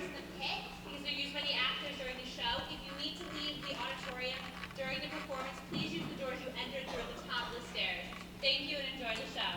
in the pit because they're used by the actors during the show. If you need to leave the auditorium during the performance, please use the doors you entered through the top of the stairs. Thank you and enjoy the show.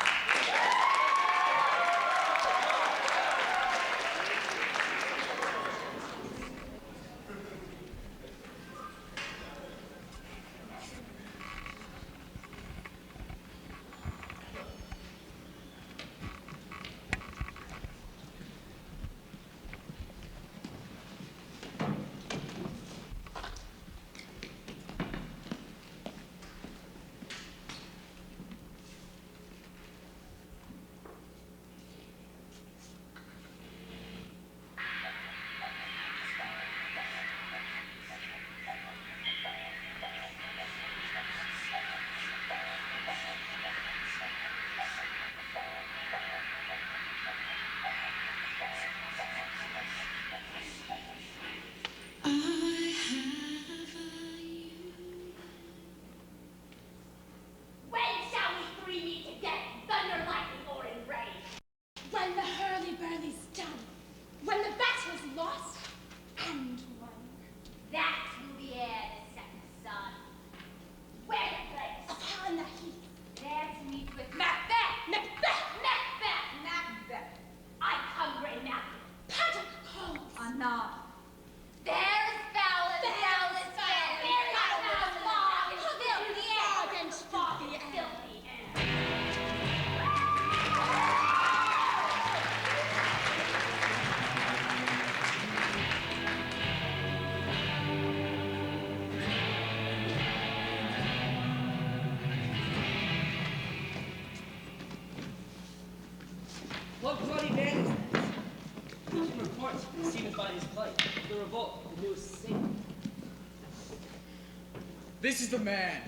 This is the man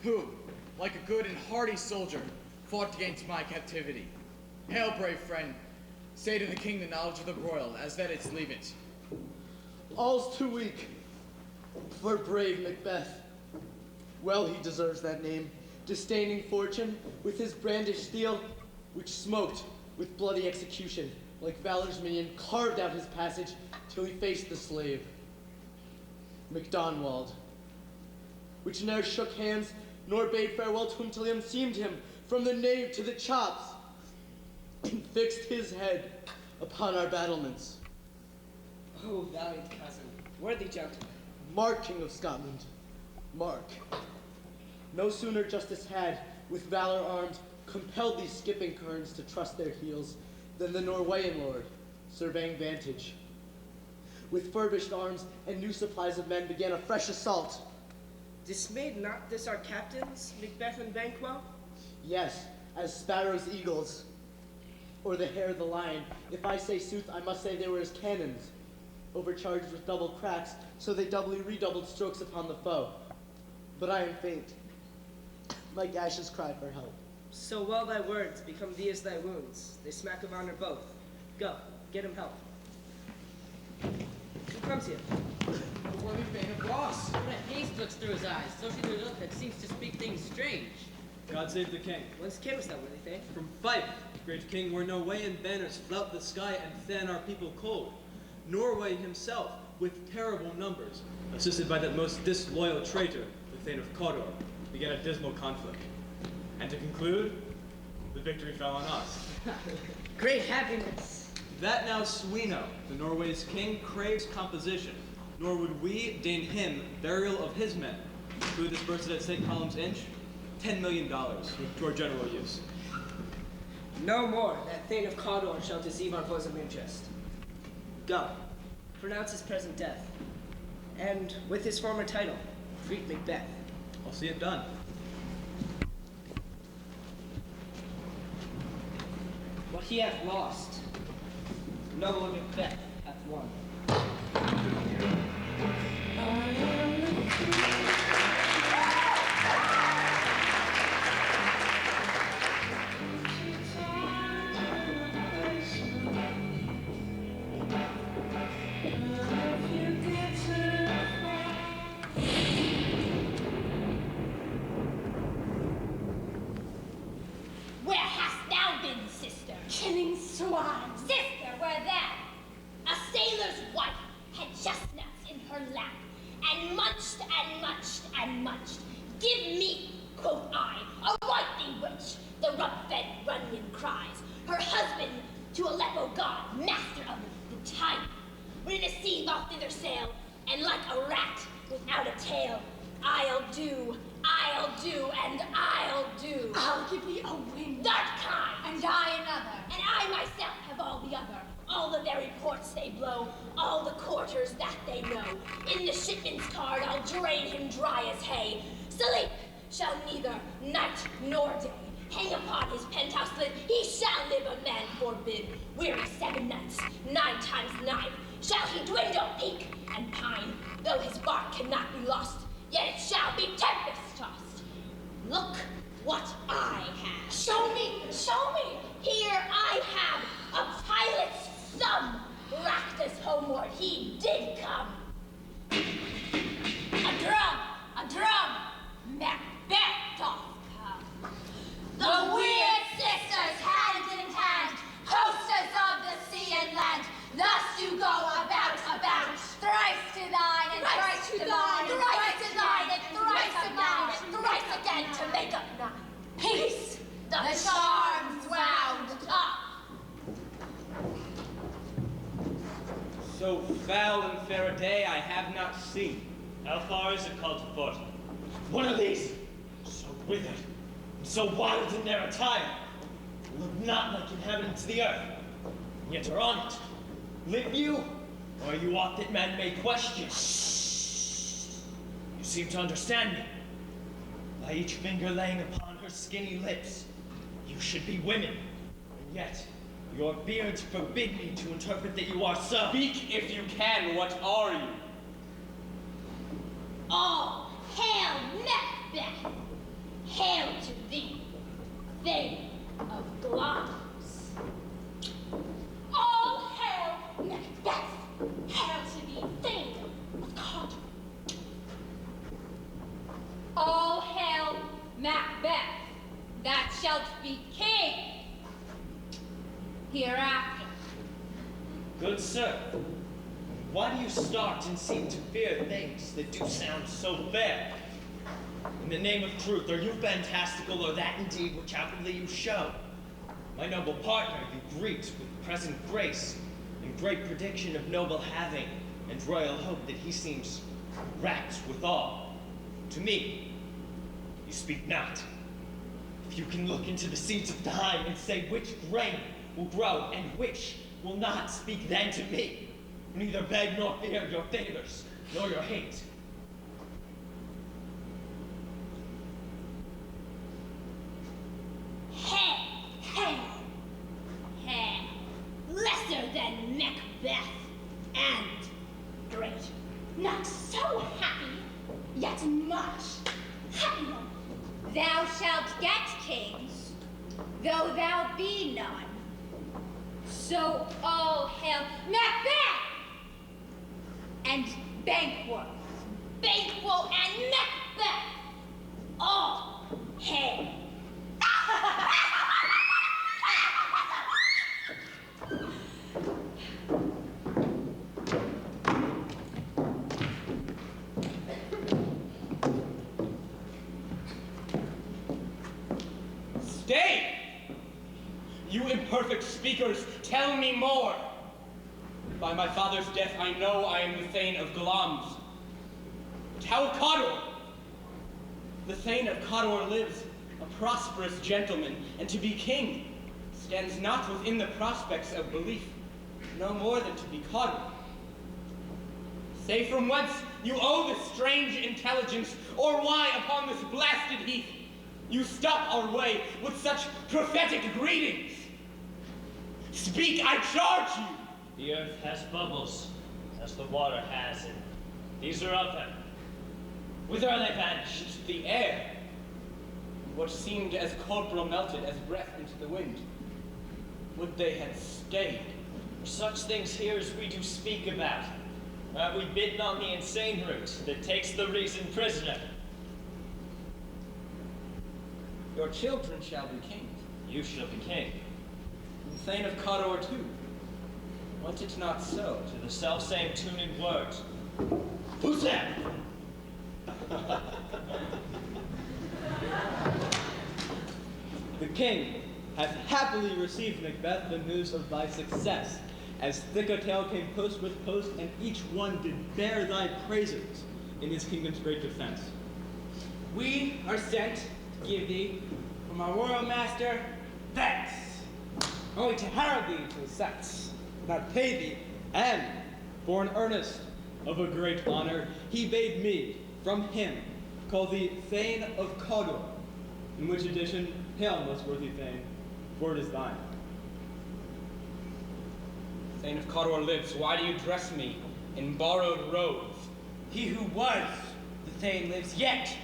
who, like a good and hardy soldier, fought against my captivity. Hail, brave friend. Say to the king the knowledge of the royal, as that it's leave it. All's too weak for brave Macbeth. Well he deserves that name, disdaining fortune with his brandished steel, which smoked with bloody execution, like valor's minion carved out his passage till he faced the slave. Macdonwald, which ne'er shook hands, nor bade farewell to him till he unseamed him from the nave to the chops, and fixed his head upon our battlements. Oh, valiant cousin, worthy gentleman. Mark, King of Scotland, Mark. No sooner justice had, with valor armed, compelled these skipping kerns to trust their heels, than the Norwegian lord, surveying vantage, with furbished arms and new supplies of men began a fresh assault. Dismayed not this our captains, Macbeth and Banquo? Yes, as sparrows eagles, or the hare the lion. If I say sooth, I must say they were as cannons, overcharged with double cracks, so they doubly redoubled strokes upon the foe. But I am faint. My gashes cry for help. So well thy words become thee as thy wounds. They smack of honor both. Go, get him help. Who comes here? The worthy Bane of Ross. What a haste looks through his eyes, so see the look that seems to speak things strange. God save the king. Whence camest thou, worthy Thane? From Fife, great king, where Norwegian banners flout the sky and fan our people cold. Norway himself, with terrible numbers, assisted by that most disloyal traitor, the Thane of Cawdor, began a dismal conflict. And to conclude, the victory fell on us. Great happiness. That now Sweno, the Norway's king, craves composition, nor would we deign him burial of his men, who dispersed it at St. Column's Inch, $10 million to our general use. No more that Thane of Cawdor shall deceive our bosom interest. Go, pronounce his present death, and with his former title, treat Macbeth. I'll see it done. What he hath lost, noble Macbeth hath won. Where hast thou been, sister? Killing swine. Sister, where that? A sailor's munched and munched and munched. Give me, quoth I, a whitening witch, the rump-fed Runyon cries, her husband to Aleppo god, master of the time. When in a sea I'll thither sail, and like a rat without a tail, I'll do, and I'll do. I'll give thee a wing, That kind, and I another. and I myself have all the other. All the very ports they blow, all the quarters that they know. In the shipman's card I'll drain him dry as hay. Sleep shall neither night nor day hang upon his penthouse lid. He shall live, a man forbid. Weary 7 nights, 9 times 9, shall he dwindle, peak, and pine. Though his bark cannot be lost, yet it shall be tempest-tossed. Look what I have. Show me, show me. Here I have a pilot's sum. Racked us homeward, he did come. A drum, Macbeth doth come. The weird sisters, hand in hand, hostess of the sea and land, thus do go about, thrice to thine, and thrice to thine, thrice to thine, and thrice to thine, and thrice again to make up 9. Peace, the charms wound up. So foul and fair a day I have not seen. How far is it called to foot? One of these, so withered, and so wild in their attire, look not like inhabitants of the earth, and yet are on it. Live you, or are you aught that men may question? You seem to understand me. By each finger laying upon her skinny lips, you should be women, and yet your beards forbid me to interpret that you are so. Speak if you can, what are you? All hail Macbeth! Hail to thee, thane of Glamis! All hail Macbeth! Hail to thee, thane of Cawdor! All hail Macbeth, that shalt be king hereafter. Good sir, why do you start and seem to fear things that do sound so fair? In the name of truth, are you fantastical, or that indeed which outwardly you show? My noble partner you greet with present grace, and great prediction of noble having, and royal hope that he seems rapt withal. To me, you speak not. If you can look into the seeds of time and say which grain will grow and which will not, speak then to me. Neither beg nor fear your favors, nor your hate. Hail, lesser than Macbeth, and great. Not so happy, yet much happier. Thou shalt get kings, though thou be none. So all hail Macbeth and Banquo. Banquo and Macbeth, all hail. Stay! You imperfect speakers, tell me more. By my father's death, I know I am the Thane of Glamis. But how of Cawdor? The Thane of Cawdor lives, a prosperous gentleman, and to be king stands not within the prospects of belief, no more than to be Cawdor. Say from whence you owe this strange intelligence, or why upon this blasted heath you stop our way with such prophetic greetings. Speak, I charge you! The earth has bubbles, as the water has it. These are of them. Whither are they vanished? Into the air. What seemed as corporal melted as breath into the wind. Would they had stayed. For such things here as we do speak about. We bidden on the insane route that takes the reason prisoner. Your children shall be kings. You shall be king. And Thane of Cawdor too. Was it not so? To the selfsame tune and words. Who's that? The king hath happily received, Macbeth, the news of thy success, as thick a tale came post with post, and each one did bear thy praises in his kingdom's great defense. We are sent to give thee, from our royal master, thanks. Only to herald thee to his sights, not pay thee. And, for an earnest of a great honor, he bade me, from him, call thee Thane of Cawdor, in which addition, hail, most worthy Thane, for it is thine. Thane of Cawdor lives, why do you dress me in borrowed robes? He who was the Thane lives yet,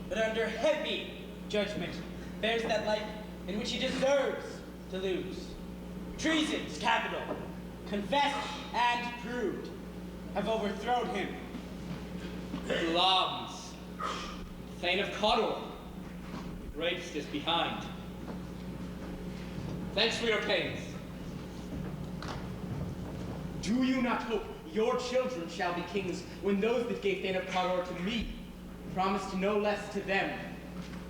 but under heavy judgment bears that life in which he deserves to lose. Treason's capital, confessed and proved, have overthrown him. Globs, Thane of Cawdor, the greatest is behind. Thanks for your pains. Do you not hope your children shall be kings when those that gave Thane of Cawdor to me promised no less to them?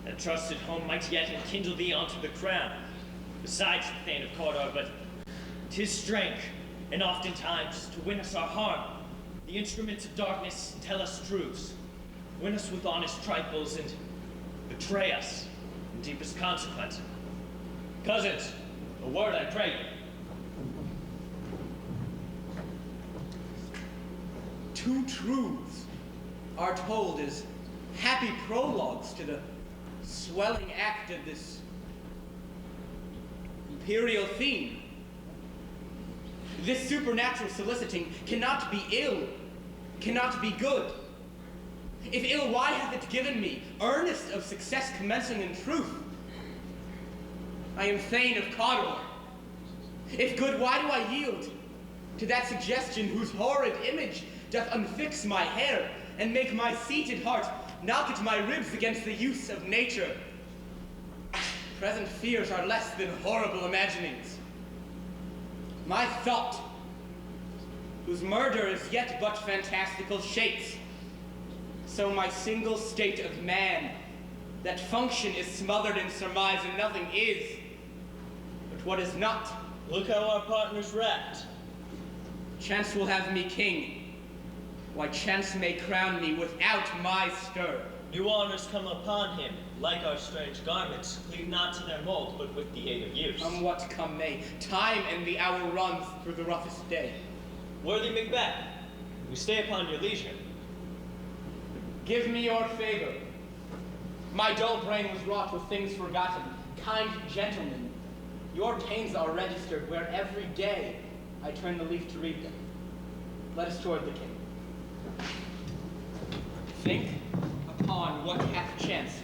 A trusted home might yet enkindle thee onto the crown, besides the Thane of Cawdor, but 'tis strength, and oftentimes to win us our harm. The instruments of darkness tell us truths, win us with honest trifles, and betray us in deepest consequence. Cousins, a word I pray you. Two truths are told as happy prologues to the swelling act of this imperial theme. This supernatural soliciting cannot be ill, cannot be good. If ill, why hath it given me earnest of success commencing in truth? I am Thane of Cawdor. If good, why do I yield to that suggestion whose horrid image doth unfix my hair and make my seated heart knock at my ribs against the use of nature? Present fears are less than horrible imaginings. My thought, whose murder is yet but fantastical shapes, so my single state of man, that function is smothered in surmise and nothing is but what is not. Look how our partner's wrapped. Chance will have me king. Why, chance may crown me without my stir. New honors come upon him, like our strange garments, cleave not to their mold, but with the aid of use. Come what come may, time and the hour runs through the roughest day. Worthy Macbeth, we stay upon your leisure. Give me your favor. My dull brain was wrought with things forgotten. Kind gentlemen, your pains are registered where every day I turn the leaf to read them. Let us toward the king. Think upon what hath chanced,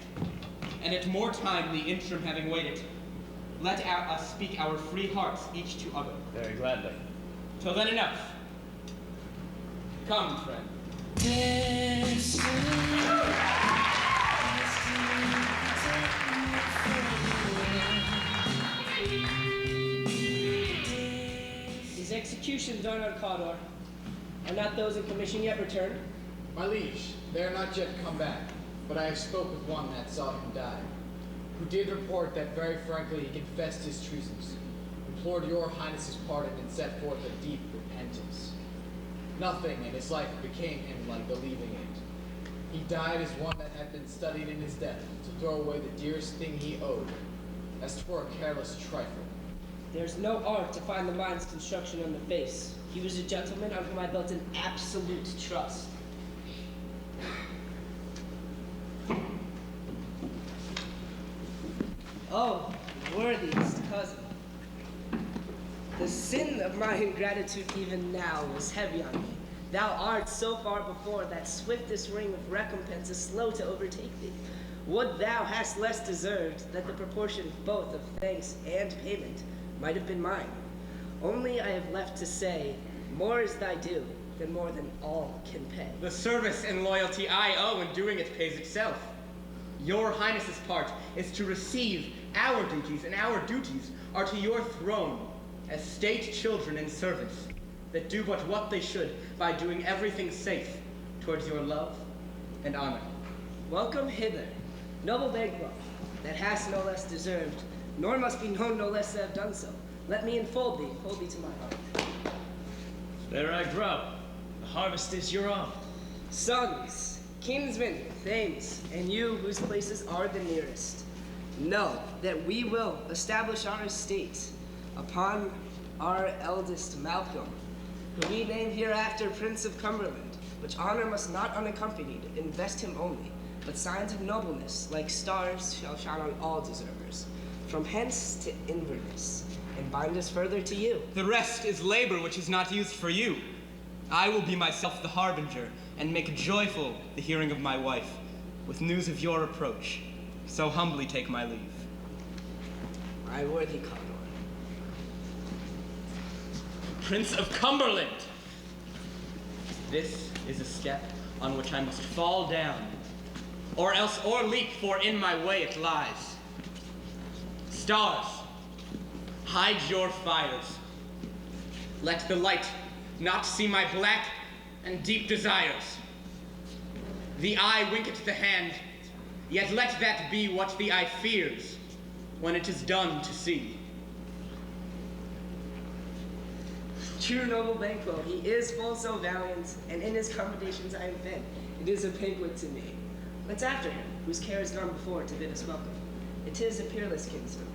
and at more time the interim having waited, let us speak our free hearts each to other. Very gladly. Till then enough. Come, friend. These executions done on Cawdor, are not those in commission yet returned? My liege, they are not yet come back, but I have spoke with one that saw him die, who did report that very frankly he confessed his treasons, implored your highness's pardon, and set forth a deep repentance. Nothing in his life became him like believing it. He died as one that had been studied in his death, to throw away the dearest thing he owed, as 'twere a careless trifle. There's no art to find the mind's construction on the face. He was a gentleman on whom I built an absolute trust. Oh, worthiest cousin. The sin of my ingratitude even now was heavy on me. Thou art so far before that swiftest ring of recompense is slow to overtake thee. Would thou hast less deserved that the proportion both of thanks and payment might have been mine. Only I have left to say, more is thy due than more than all can pay. The service and loyalty I owe in doing it pays itself. Your highness's part is to receive our duties, and our duties are to your throne as state children and servants that do but what they should by doing everything safe towards your love and honor. Welcome hither, noble Banquo, that hast no less deserved, nor must be known no less to have done so. Let me hold thee to my heart. There I grow. The harvest is your own. Sons, kinsmen, thanes, and you whose places are the nearest, know that we will establish our estate upon our eldest Malcolm, who we name hereafter Prince of Cumberland, which honor must not unaccompanied invest him only, but signs of nobleness, like stars, shall shine on all deservers, from hence to Inverness, and bind us further to you. The rest is labor which is not used for you. I will be myself the harbinger, and make joyful the hearing of my wife, with news of your approach. So humbly take my leave. My worthy Condor. Prince of Cumberland! This is a step on which I must fall down, or else o'erleap, for in my way it lies. Stars, hide your fires. Let the light not see my black and deep desires. The eye winketh the hand, yet let that be what the eye fears when it is done to see. True noble Banquo, he is full so valiant, and in his commendations I have been. It is a banquet to me. Let's after him, whose care is gone before to bid us welcome. It is a peerless kinsman.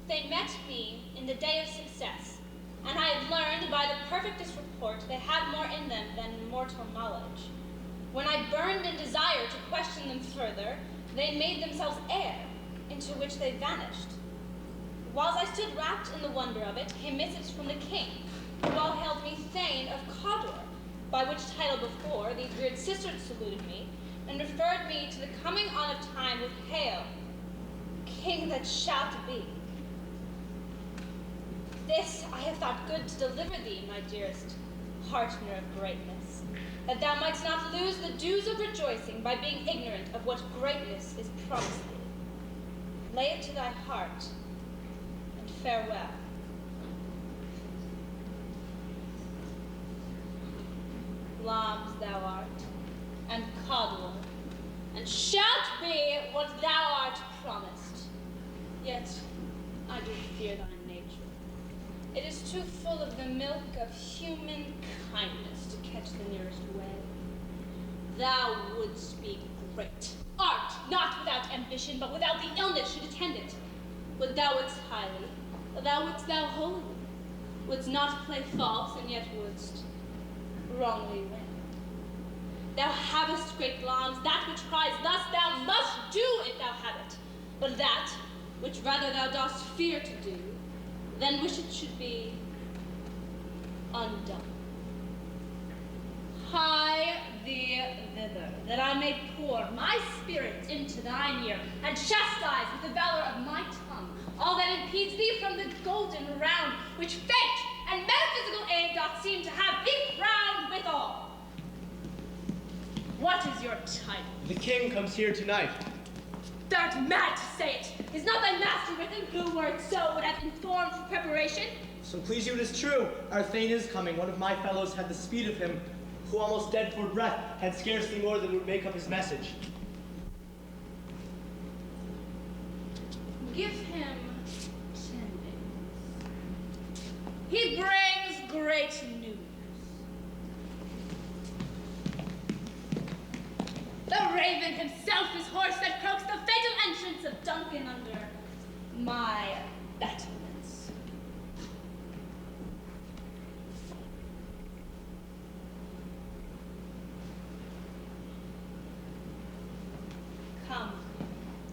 They met me in the day of success, and I had learned by the perfectest report they had more in them than mortal knowledge. When I burned in desire to question them further, they made themselves air, into which they vanished. Whilst I stood wrapped in the wonder of it, came message from the king, who all hailed me Thane of Cawdor, by which title before these weird sisters saluted me, and referred me to the coming on of time with hail, King that shalt be. This I have thought good to deliver thee, my dearest partner of greatness, that thou mightst not lose the dues of rejoicing by being ignorant of what greatness is promised thee. Lay it to thy heart, and farewell. Lambs thou art, and Codwell, and shalt be what thou art promised. Yet I do fear thy nature. It is too full of the milk of human kindness to catch the nearest way. Thou wouldst be great. Art, not without ambition, but without the illness should attend it. Would thou wouldst highly, thou wouldst thou wholly. Wouldst not play false, and yet wouldst wrongly win. Thou havest great longings, that which cries thus, thou must do if thou have it. But that, which rather thou dost fear to do, than wish it should be undone. Hie thee thither, that I may pour my spirit into thine ear, and chastise with the valor of my tongue all that impedes thee from the golden round, which fate and metaphysical aid doth seem to have thee crowned withal. What is your title? The king comes here tonight. Thou'rt mad to say it. Is not thy master within who, were it so, would have informed for preparation? So please you, it is true. Our Thane is coming. One of my fellows had the speed of him, who almost dead for breath, had scarcely more than would make up his message. Give him 10 days. He brings great news. The raven himself is hoarse that croaks the fate of accomplishments of Duncan under my battlements. Come,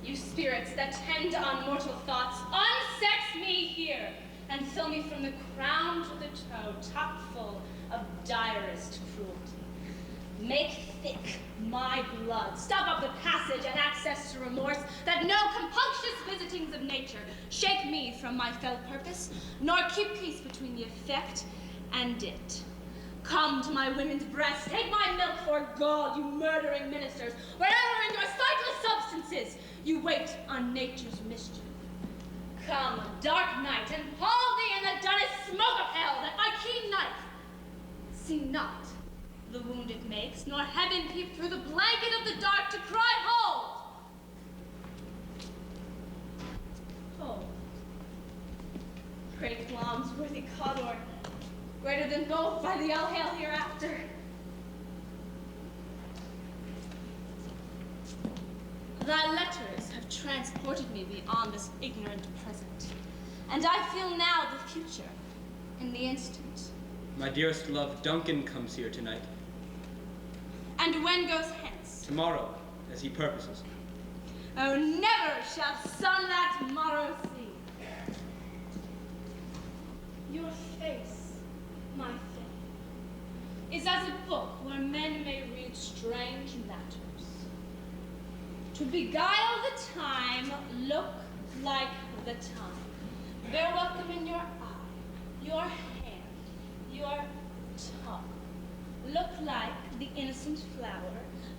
you spirits that tend on mortal thoughts, unsex me here, and fill me from the crown to the toe, top full of direst cruelty. Make thick my blood, stop up the passage and access to remorse, that no compunctious visitings of nature shake me from my fell purpose, nor keep peace between the effect and it. Come to my women's breasts, take my milk for gall, you murdering ministers, wherever in your sightless substances you wait on nature's mischief. Come, dark night, and haul thee in the dunnest smoke of hell, that my keen knife see not the wound it makes, nor heaven peep through the blanket of the dark to cry, hold! Hold. Great Lom's worthy Cawdor, greater than both by the all-hail hereafter. Thy letters have transported me beyond this ignorant present, and I feel now the future in the instant. My dearest love, Duncan comes here tonight. And when goes hence? Tomorrow, as he purposes. Oh, never shall sun that morrow see. Your face, my fame, is as a book where men may read strange matters. To beguile the time, look like the time. Bear welcome in your eye, your hand, your tongue. Look like the innocent flower,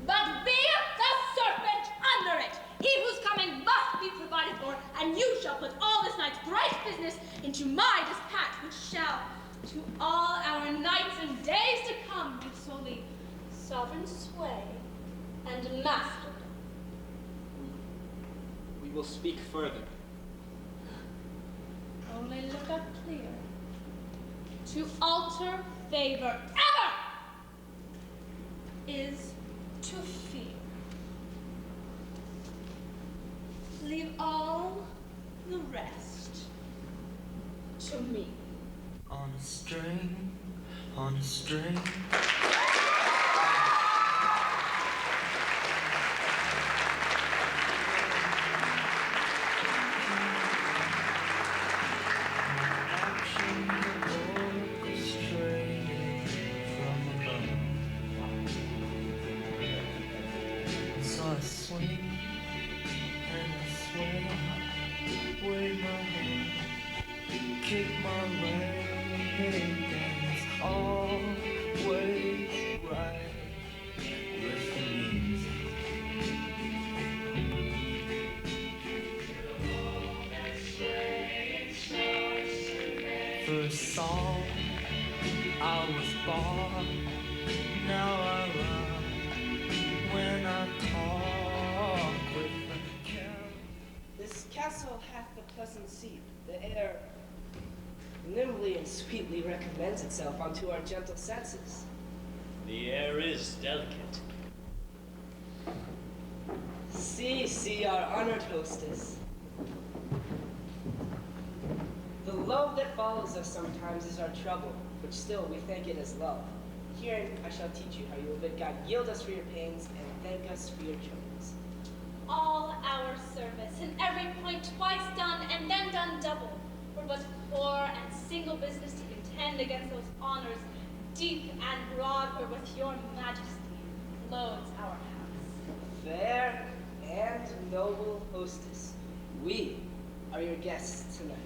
but be the serpent under it. He whose coming must be provided for, and you shall put all this night's bright business into my dispatch, which shall, to all our nights and days to come, give solely sovereign sway and master. We will speak further. Only look up clear. To alter favor ever is to fear. Leave all the rest to me. On a string, on a string. First song, I was born, now I run when I talk with the cat. This castle hath a pleasant seat, the air nimbly and sweetly recommends itself unto our gentle senses. The air is delicate. See our honored hostess. The love that follows us sometimes is our trouble, which still we think it is love. Herein I shall teach you how you will bid God yield us for your pains and thank us for your troubles. All our service, in every point twice done, and then done double, for but poor and single business to contend against those honors, deep and broad, wherewith your majesty loads our house. Fair and noble hostess, we are your guests tonight.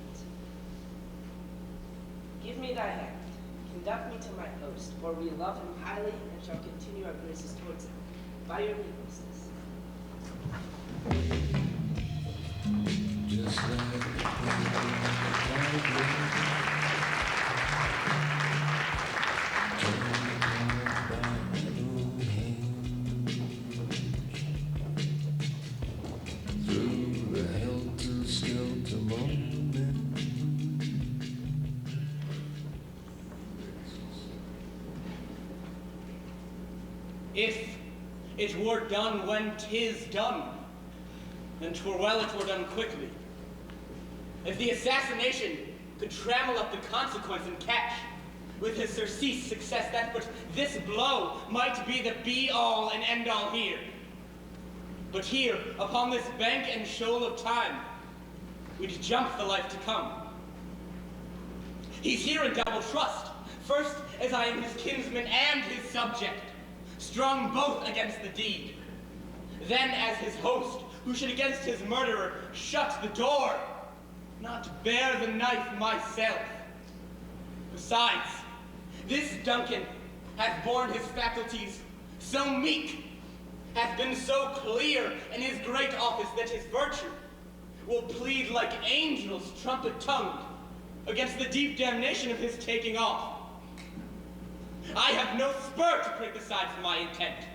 Give me thy hand, conduct me to my host, for we love him highly and shall continue our graces towards him. By your leave, hostess. Just through the helter-skelter moment. If it were done when 'tis done, then 'twere well it were done quickly. If the assassination could trammel up the consequence and catch, with his surcease success, that but this blow might be the be-all and end-all here. But here, upon this bank and shoal of time, we'd jump the life to come. He's here in double trust, first as I am his kinsman and his subject, strong both against the deed, then as his host, who should against his murderer shut the door, not bear the knife myself. Besides, this Duncan hath borne his faculties so meek, hath been so clear in his great office that his virtue will plead like angels trumpet-tongued against the deep damnation of his taking off. I have no spur to prick aside from my intent,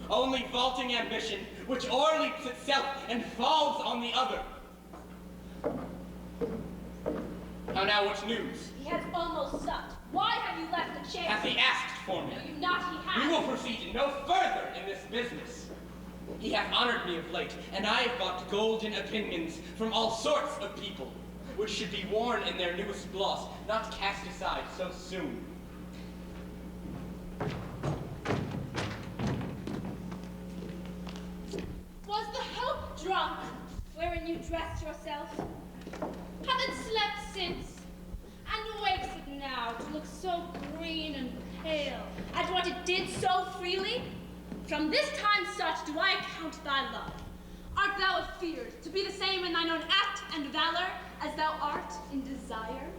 only vaulting ambition, which o'erleaps itself and falls on the other. How now, what news? He has almost supped. Why have you left the chair? Hath he asked for me? No, you not, he has. We will proceed no further in this business. He hath honored me of late, and I have bought golden opinions from all sorts of people, which should be worn in their newest gloss, not cast aside so soon. Was the help drunk, wherein you dressed yourself? Hath it slept since, and wakes it now to look so green and pale, at what it did so freely? From this time such do I account thy love. Art thou afeared to be the same in thine own act and valor as thou art in desire?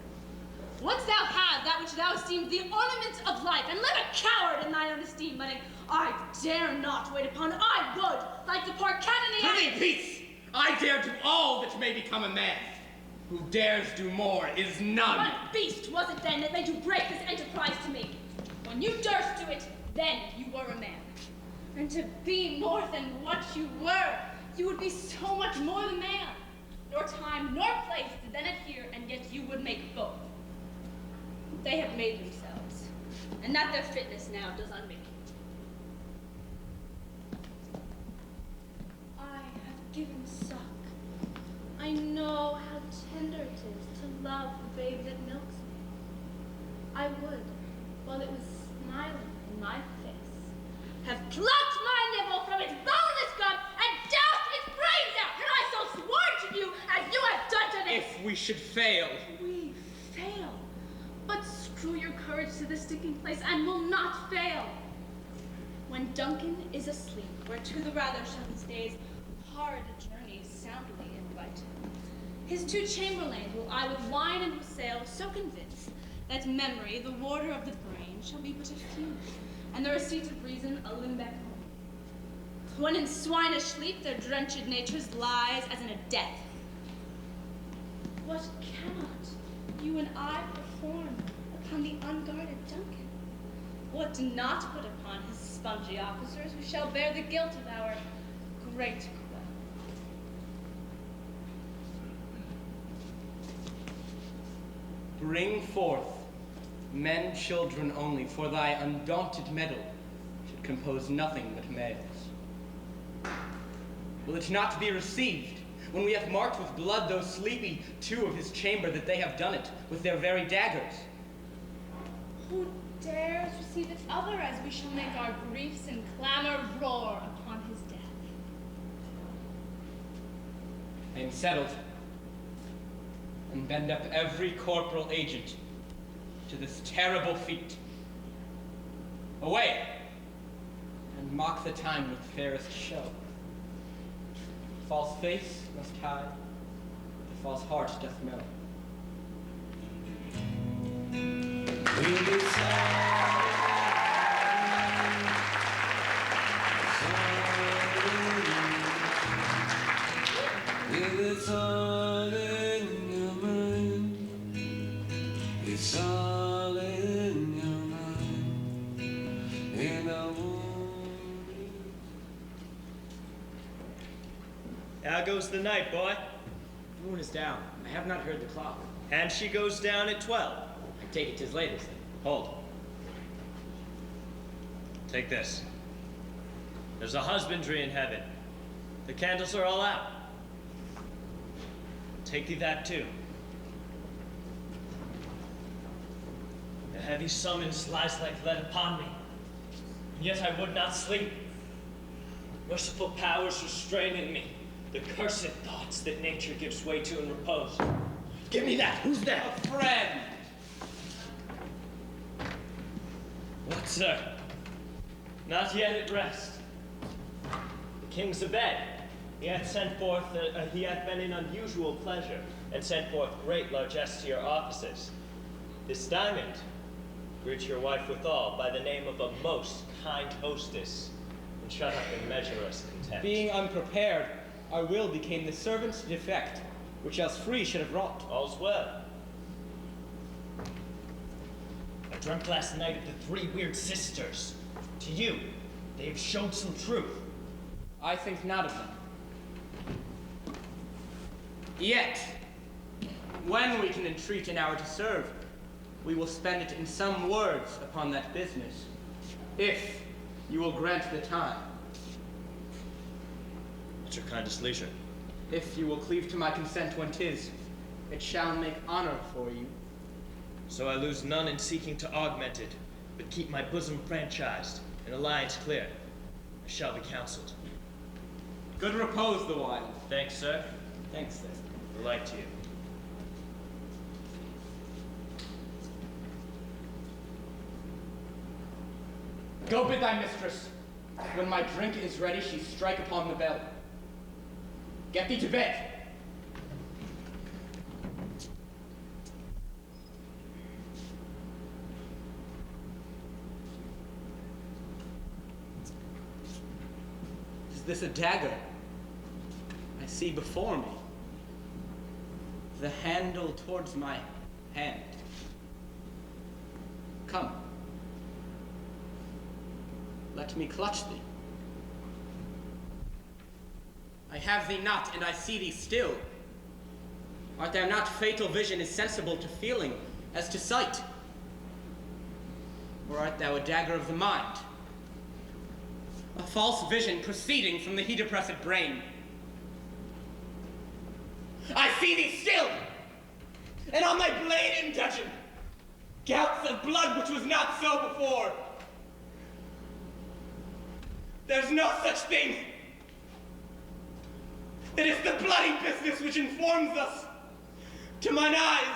Wouldst thou have that which thou esteem'd the ornament of life, and live a coward in thine own esteem, letting I dare not wait upon I would, like the poor cat in the Prithee, peace! I dare do all that may become a man. Who dares do more is none. What beast was it then that made you break this enterprise to me? When you durst do it, then you were a man. And to be more than what you were, you would be so much more than man. Nor time nor place did then adhere, and yet you would make both. They have made themselves, and that their fitness now does unmake. I have given suck. I know how tender it is to love the babe that milks me. I would, while it was smiling in my face, have plucked my nipple from its boneless gum and doused its brains out, had I so sworn to you as you have done to this. If we should fail. We fail. But screw your courage to the sticking place and will not fail. When Duncan is asleep, whereto the rather shall his days hard journeys soundly invite him. His two chamberlains will I with wine and wassail so convince that memory, the warder of the brain, shall be but a few, and the receipt of reason a limb back home. When in swinish sleep their drenched natures lies as in a death. What cannot you and I perform upon the unguarded Duncan? What do not put upon his spongy officers who shall bear the guilt of our great quell? Bring forth men, children only, for thy undaunted mettle should compose nothing but males. Will it not be received, when we have marked with blood those sleepy two of his chamber, that they have done it with their very daggers? Who dares receive its other, as we shall make our griefs and clamor roar upon his death? I am settled, and bend up every corporal agent to this terrible feat. Away, and mock the time with fairest show. False face must hide, the false heart doth know. It's all in your mind. It's all in your mind. And I want How goes the night, boy? The moon is down. I have not heard the clock. And she goes down at 12. I take it 'tis latest. Hold. Take this. There's a husbandry in heaven. The candles are all out. Take thee that too. The heavy summons lies like lead upon me, and yet I would not sleep. Merciful powers restrain in me the cursed thoughts that nature gives way to in repose. Give me that! Who's that? A friend! What, sir? Not yet at rest. The king's abed. He hath been in unusual pleasure, and sent forth great largesse to your offices. This diamond, greet your wife withal by the name of a most kind hostess, and shut up in measureless contempt. Being unprepared, our will became the servant's defect, which else free should have wrought. All's well. I dreamt last night of the 3 weird sisters. To you, they have shown some truth. I think not of them. Yet, when we can entreat an hour to serve, we will spend it in some words upon that business, if you will grant the time. At your kindest leisure. If you will cleave to my consent when 'tis, it shall make honor for you. So I lose none in seeking to augment it, but keep my bosom franchised and alliance clear. I shall be counseled. Good repose the while. Thanks, sir. Thanks, sir. The like to you. Go bid thy mistress. When my drink is ready, she strike upon the bell. Get thee to bed. Is this a dagger I see before me? The handle towards my hand. Come. Let me clutch thee. I have thee not, and I see thee still. Art thou not fatal vision is sensible to feeling as to sight? Or art thou a dagger of the mind? A false vision proceeding from the heat-oppressed brain? I see thee still! And on thy blade in dudgeon, gouts of blood which was not so before. There's no such thing. It is the bloody business which informs us. To mine eyes.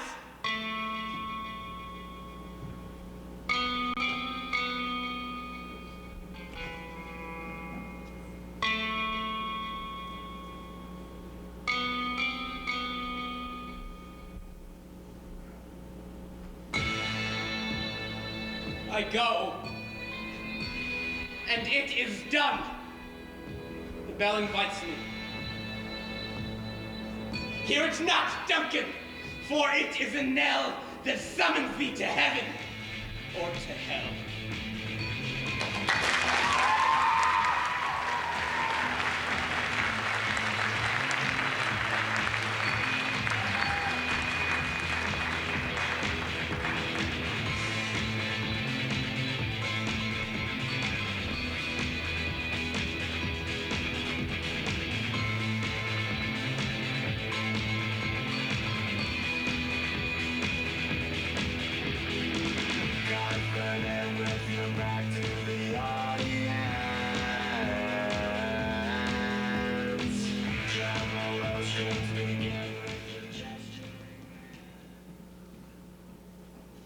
I go. And it is done. The bell invites me. Hear it not, Duncan, for it is a knell that summons thee to heaven or to hell.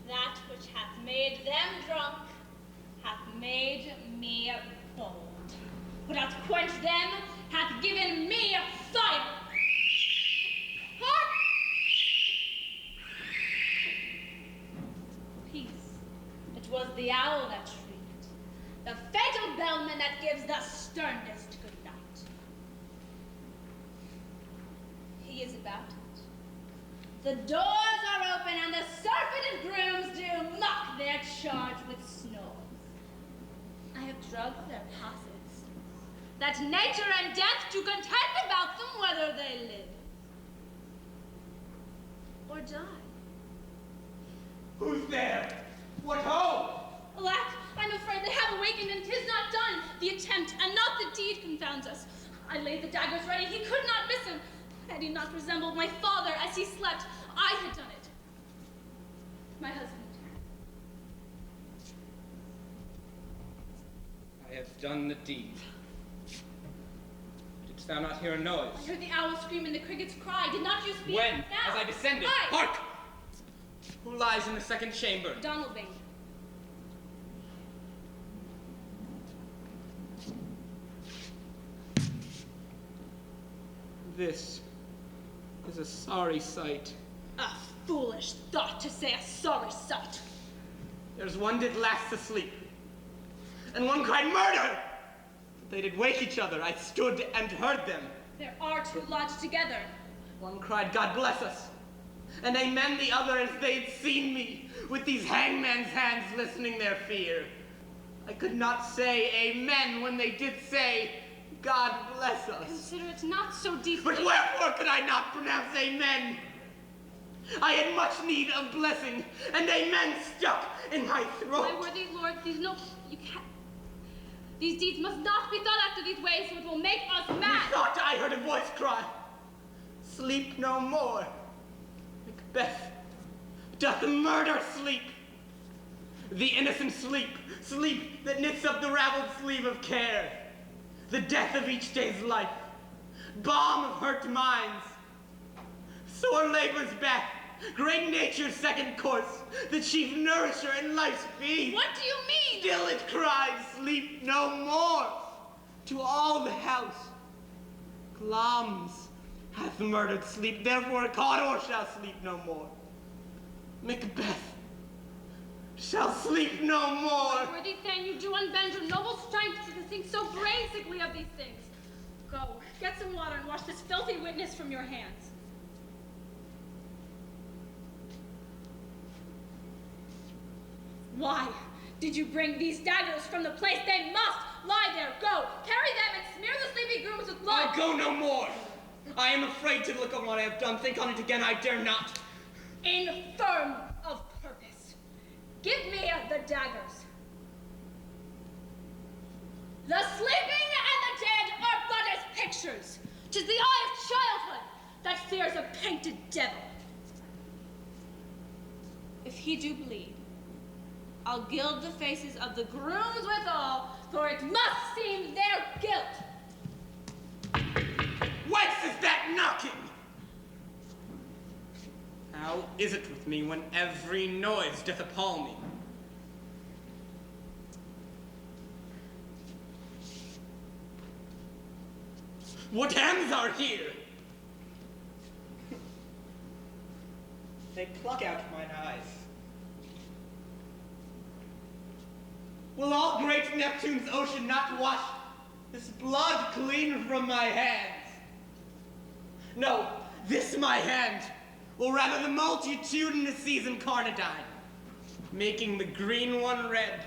That which hath made them drunk hath made me bold. What hath quenched them hath given me fire. Hark! Peace. It was the owl that shrieked, the fatal bellman that gives the sternest good night. He is about it. The doors are open and the surfeited grooms do mock their charge with snores. I have drugged their passes, that nature and death do contend about them whether they live or die. Who's there? What ho? Alack, I'm afraid they have awakened and 'tis not done. The attempt and not the deed confounds us. I laid the daggers ready, he could not miss him. Had he not resembled my father as he slept, I had done it. My husband. I have done the deed. Didst thou not hear a noise? I heard the owl scream and the crickets cry. Did not you speak? When? Now. As I descended. I. Hark! Who lies in the second chamber? Donalbain. This is a sorry sight. A foolish thought to say a sorry sight. There's one did last asleep, and one cried murder! But they did wake each other. I stood and heard them. There are two lodged together. One cried, God bless us, and amen the other as they'd seen me, with these hangman's hands listening their fear. I could not say amen when they did say, God bless us. Consider it not so deep. But wherefore could I not pronounce amen? I had much need of blessing, and amen stuck in my throat. My worthy lord, you can't. These deeds must not be thought after these ways, so it will make us mad. Methought I heard a voice cry, sleep no more. Macbeth doth murder sleep. The innocent sleep, sleep that knits up the raveled sleeve of care. The death of each day's life, balm of hurt minds, sore labor's back, great nature's second course, the chief nourisher in life's feed. What do you mean? Still it cries, sleep no more, to all the house. Glamis hath murdered sleep, therefore Cawdor shall sleep no more. Macbeth shall sleep no more. My worthy Thane, you do unbend your noble strength to think so brazenly of these things. Go, get some water and wash this filthy witness from your hands. Why did you bring these daggers from the place? They must lie there. Go, carry them and smear the sleepy grooms with blood. I'll go no more. I am afraid to look on what I have done. Think on it again, I dare not. Infirm of purpose. Give me the daggers. The sleeping and the dead are but as pictures. 'Tis the eye of childhood that fears a painted devil. If he do bleed, I'll gild the faces of the grooms withal, for it must seem their guilt. Whence is that knocking? How is it with me when every noise doth appall me? What hands are here? They pluck out mine eyes. Will all great Neptune's ocean not wash this blood clean from my hands? No, this my hand will rather the multitudinous seas incarnadine, making the green one red.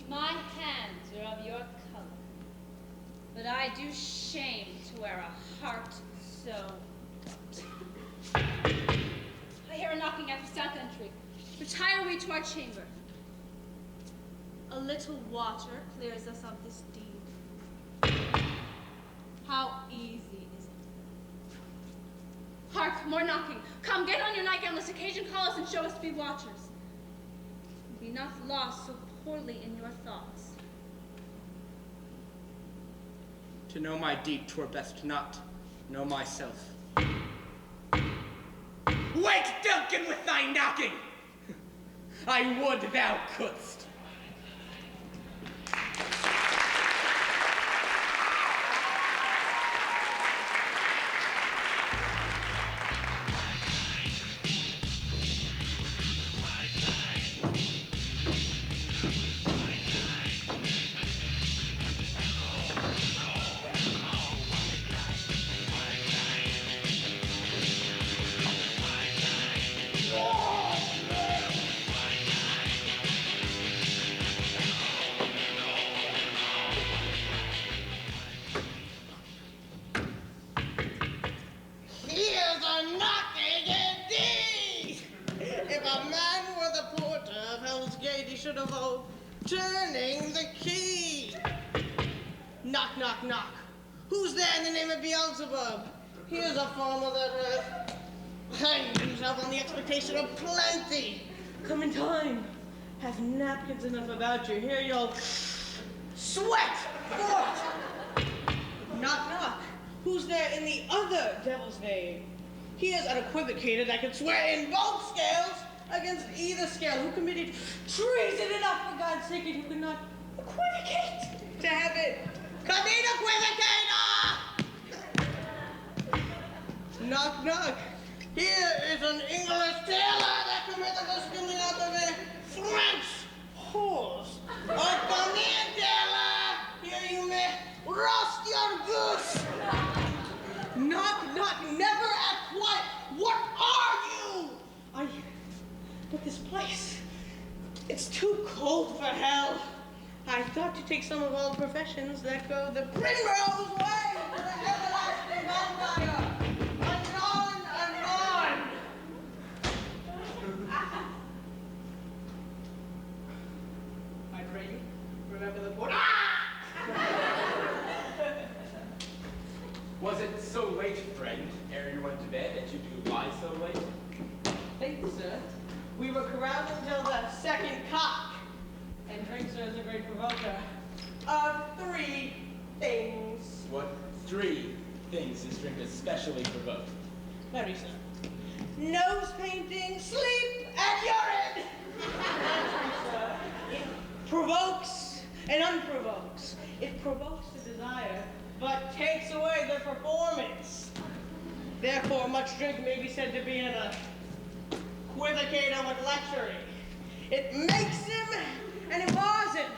My hands are of your color, but I do shame to wear a heart so white. I hear a knocking at the south entry. Retire we to our chamber. A little water clears us of this deed. How easy is it? Hark, more knocking. Come, get on your nightgown, lest occasion call us and show us to be watchers. Be not lost so poorly in your thoughts. To know my deed, 'twere best not know myself. Wake, Duncan, with thy knocking! I would thou couldst. Knock, knock, knock. Who's there in the name of Beelzebub? Here's a farmer that hanged himself on the expectation of plenty. Come in time. Have napkins enough about you. Here you'll sweat forth. Knock, knock. Who's there in the other devil's name? He is unequivocated that can swear in both scales against either scale. Who committed treason enough, for God's sake, and who could not equivocate to have it? Come in, equivocator! Knock, knock. Here is an English tailor that committed the stealing out of a French horse. Oh, come in, tailor. Here you may roast your goose. Knock, knock. Never act quiet. What are you? But this place, it's too cold for hell. I thought to take some of all professions that go the primrose way to the everlasting vampire. Anon, anon. I pray you, remember the port. Was it so late, friend, ere you went to bed, that you do lie so late? Thank you, sir. We were caroused until the second cock. And drink, sir, is a great provoker of 3 things. What 3 things is drink especially provoked? Very, sir. Nose painting, sleep, and urine. Sir, it provokes and unprovokes. It provokes the desire, but takes away the performance. Therefore, much drink may be said to be an equivocator with luxury. It makes him and empowers him,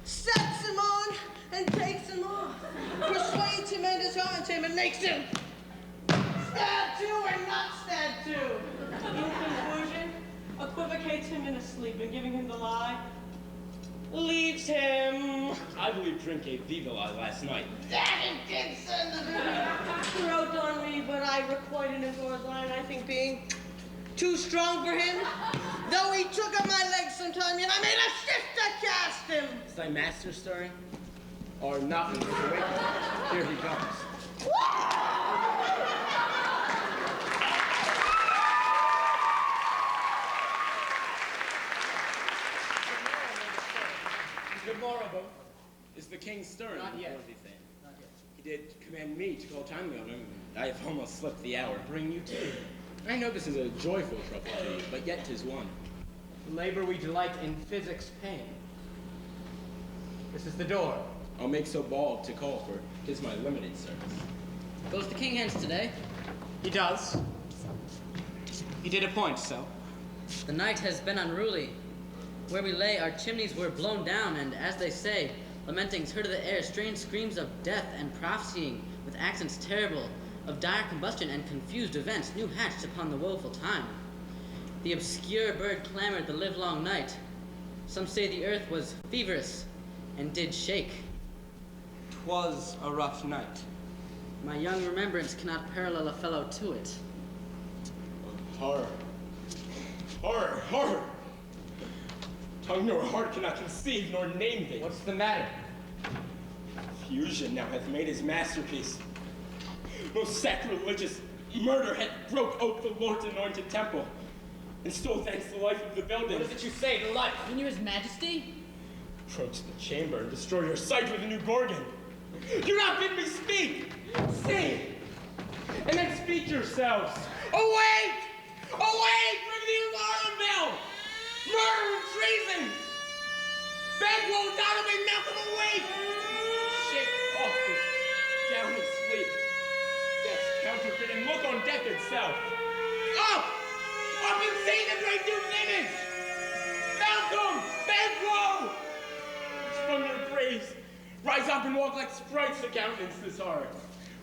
sets him on and takes him off, persuades him and disarms him, and makes him stab to and not stab to. In conclusion, equivocates him in a sleep, and giving him the lie, leaves him. I believe drink gave thee the lie last night. That it did send the vision. Wrote on me, but I requited him for his line, I think being too strong for him. Though he took up my legs sometime, yet I made a shift to cast him. Is thy master stirring? Or not, Mr. Wake? Here he comes. Good morrow, both. Is the king stirring? Not yet. Not yet. He did command me to call time on him. I have almost slipped the hour. Bring you tea. I know this is a joyful trouble to you, but yet 'tis one. Labor we delight in physics pain. This is the door. I'll make so bald to call for 'tis my limited service. Goes the king hence today? He does. He did appoint so. The night has been unruly. Where we lay, our chimneys were blown down, and as they say, lamentings heard of the air, strange screams of death and prophesying, with accents terrible, of dire combustion and confused events, new hatched upon the woeful time. The obscure bird clamored the livelong night. Some say the earth was feverous and did shake. 'Twas a rough night. My young remembrance cannot parallel a fellow to it. Horror. Horror, horror! Tongue nor heart cannot conceive nor name thee. What's the matter? Fusion now hath made his masterpiece. Most sacrilegious murder hath broke ope the Lord's anointed temple, and stole thence the life of the building. What is it you say to life? Mean you his majesty? Approach the chamber and destroy your sight with a new gorgon. Do not bid me speak! Sing! And then speak yourselves! Awake! Awake! Ring the alarm bell! Murder and treason! Banquo down of me, Malcolm, awake! Shake off this downy sleep. Death's counterfeit, and look on death itself. Up! Up and see the great Duke's image! Malcolm! Banquo! From your graves, rise up and walk like sprites to countenance this horror.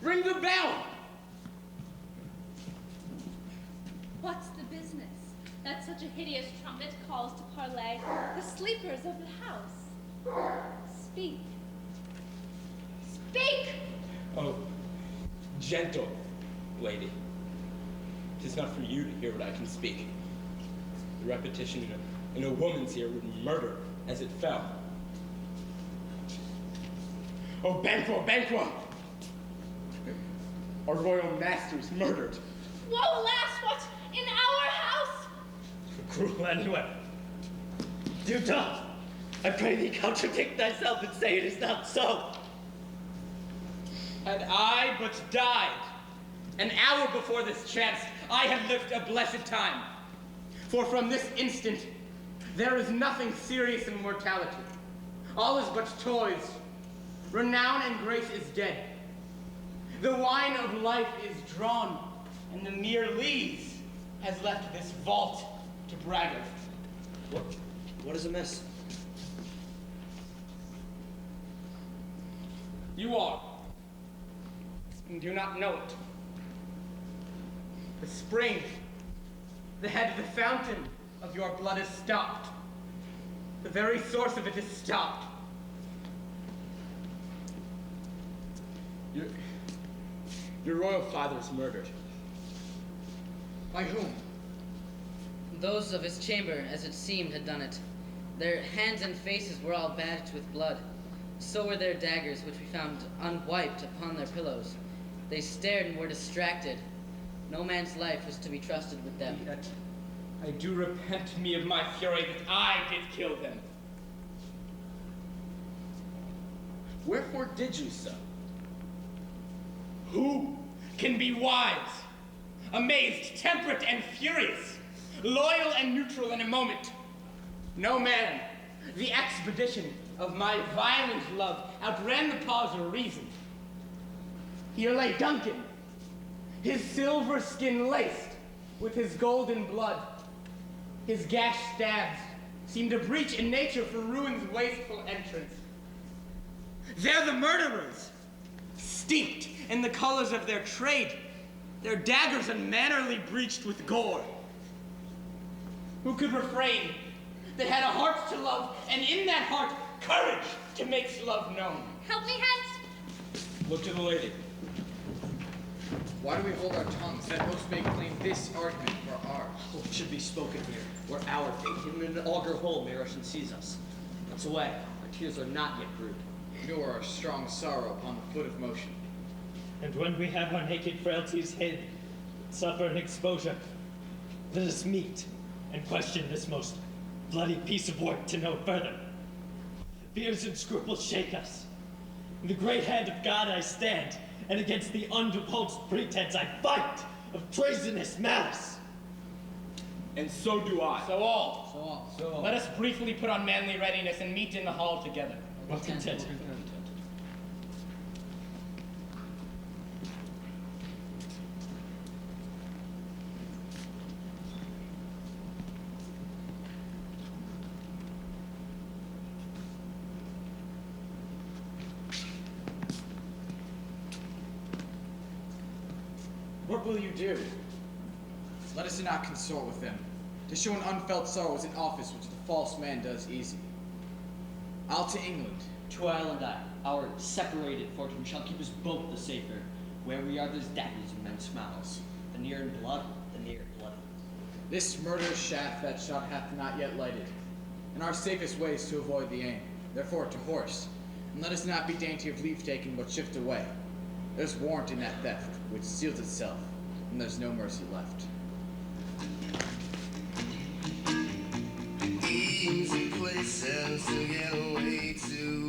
Ring the bell! What's the business that such a hideous trumpet calls to parley the sleepers of the house? Speak. Speak! Oh, gentle lady. 'Tis not for you to hear what I can speak. The repetition in a woman's ear would murder as it fell. O Banquo, Banquo! Our royal master is murdered. Woe, alas, what? In our house? Cruel anyway. Do not, I pray thee, contradict thyself and say it is not so. Had I but died an hour before this chanced, I had lived a blessed time. For from this instant, there is nothing serious in mortality. All is but toys. Renown and grace is dead. The wine of life is drawn, and the mere lees has left this vault to braggarts. What is amiss? You are, and do not know it. The spring, the head of the fountain of your blood is stopped. The very source of it is stopped. Your royal father is murdered. By whom? Those of his chamber, as it seemed, had done it. Their hands and faces were all badged with blood. So were their daggers, which we found unwiped upon their pillows. They stared and were distracted. No man's life was to be trusted with them. Yet, I do repent me of my fury that I did kill them. Wherefore did you so? Who can be wise, amazed, temperate, and furious, loyal and neutral in a moment? No man. The expedition of my violent love outran the pause of reason. Here lay Duncan, his silver skin laced with his golden blood. His gashed stabs seemed a breach in nature for ruin's wasteful entrance. They're the murderers, steeped in the colors of their trade, their daggers unmannerly breached with gore. Who could refrain, that had a heart to love, and in that heart, courage to make love known? Help me hence. Look to the lady. Why do we hold our tongues that most may claim this argument for ours? What should be spoken here, where our fate, hidden in an auger hole, may rush and seize us. Once away, our tears are not yet brewed. Nor our strong sorrow upon the foot of motion. And when we have our naked frailties hid, suffer an exposure, let us meet and question this most bloody piece of work to no further. Fears and scruples shake us. In the great hand of God I stand, and against the undivulged pretense I fight of treasonous malice. And so do I. So all. Let us briefly put on manly readiness and meet in the hall together. Well contented. What will you do? Let us not consort with them. To show an unfelt sorrow is an office which the false man does easy. I'll to England. To Ireland I, our separated fortune shall keep us both the safer. Where we are, there's daggers and men's mouths. The near in blood, the near bloody. This murderous shaft that shot hath not yet lighted, and our safest way is to avoid the aim. Therefore to horse, and let us not be dainty of leave taking, but shift away. There's warrant in that theft, which seals itself, and there's no mercy left. Easy places to get away to.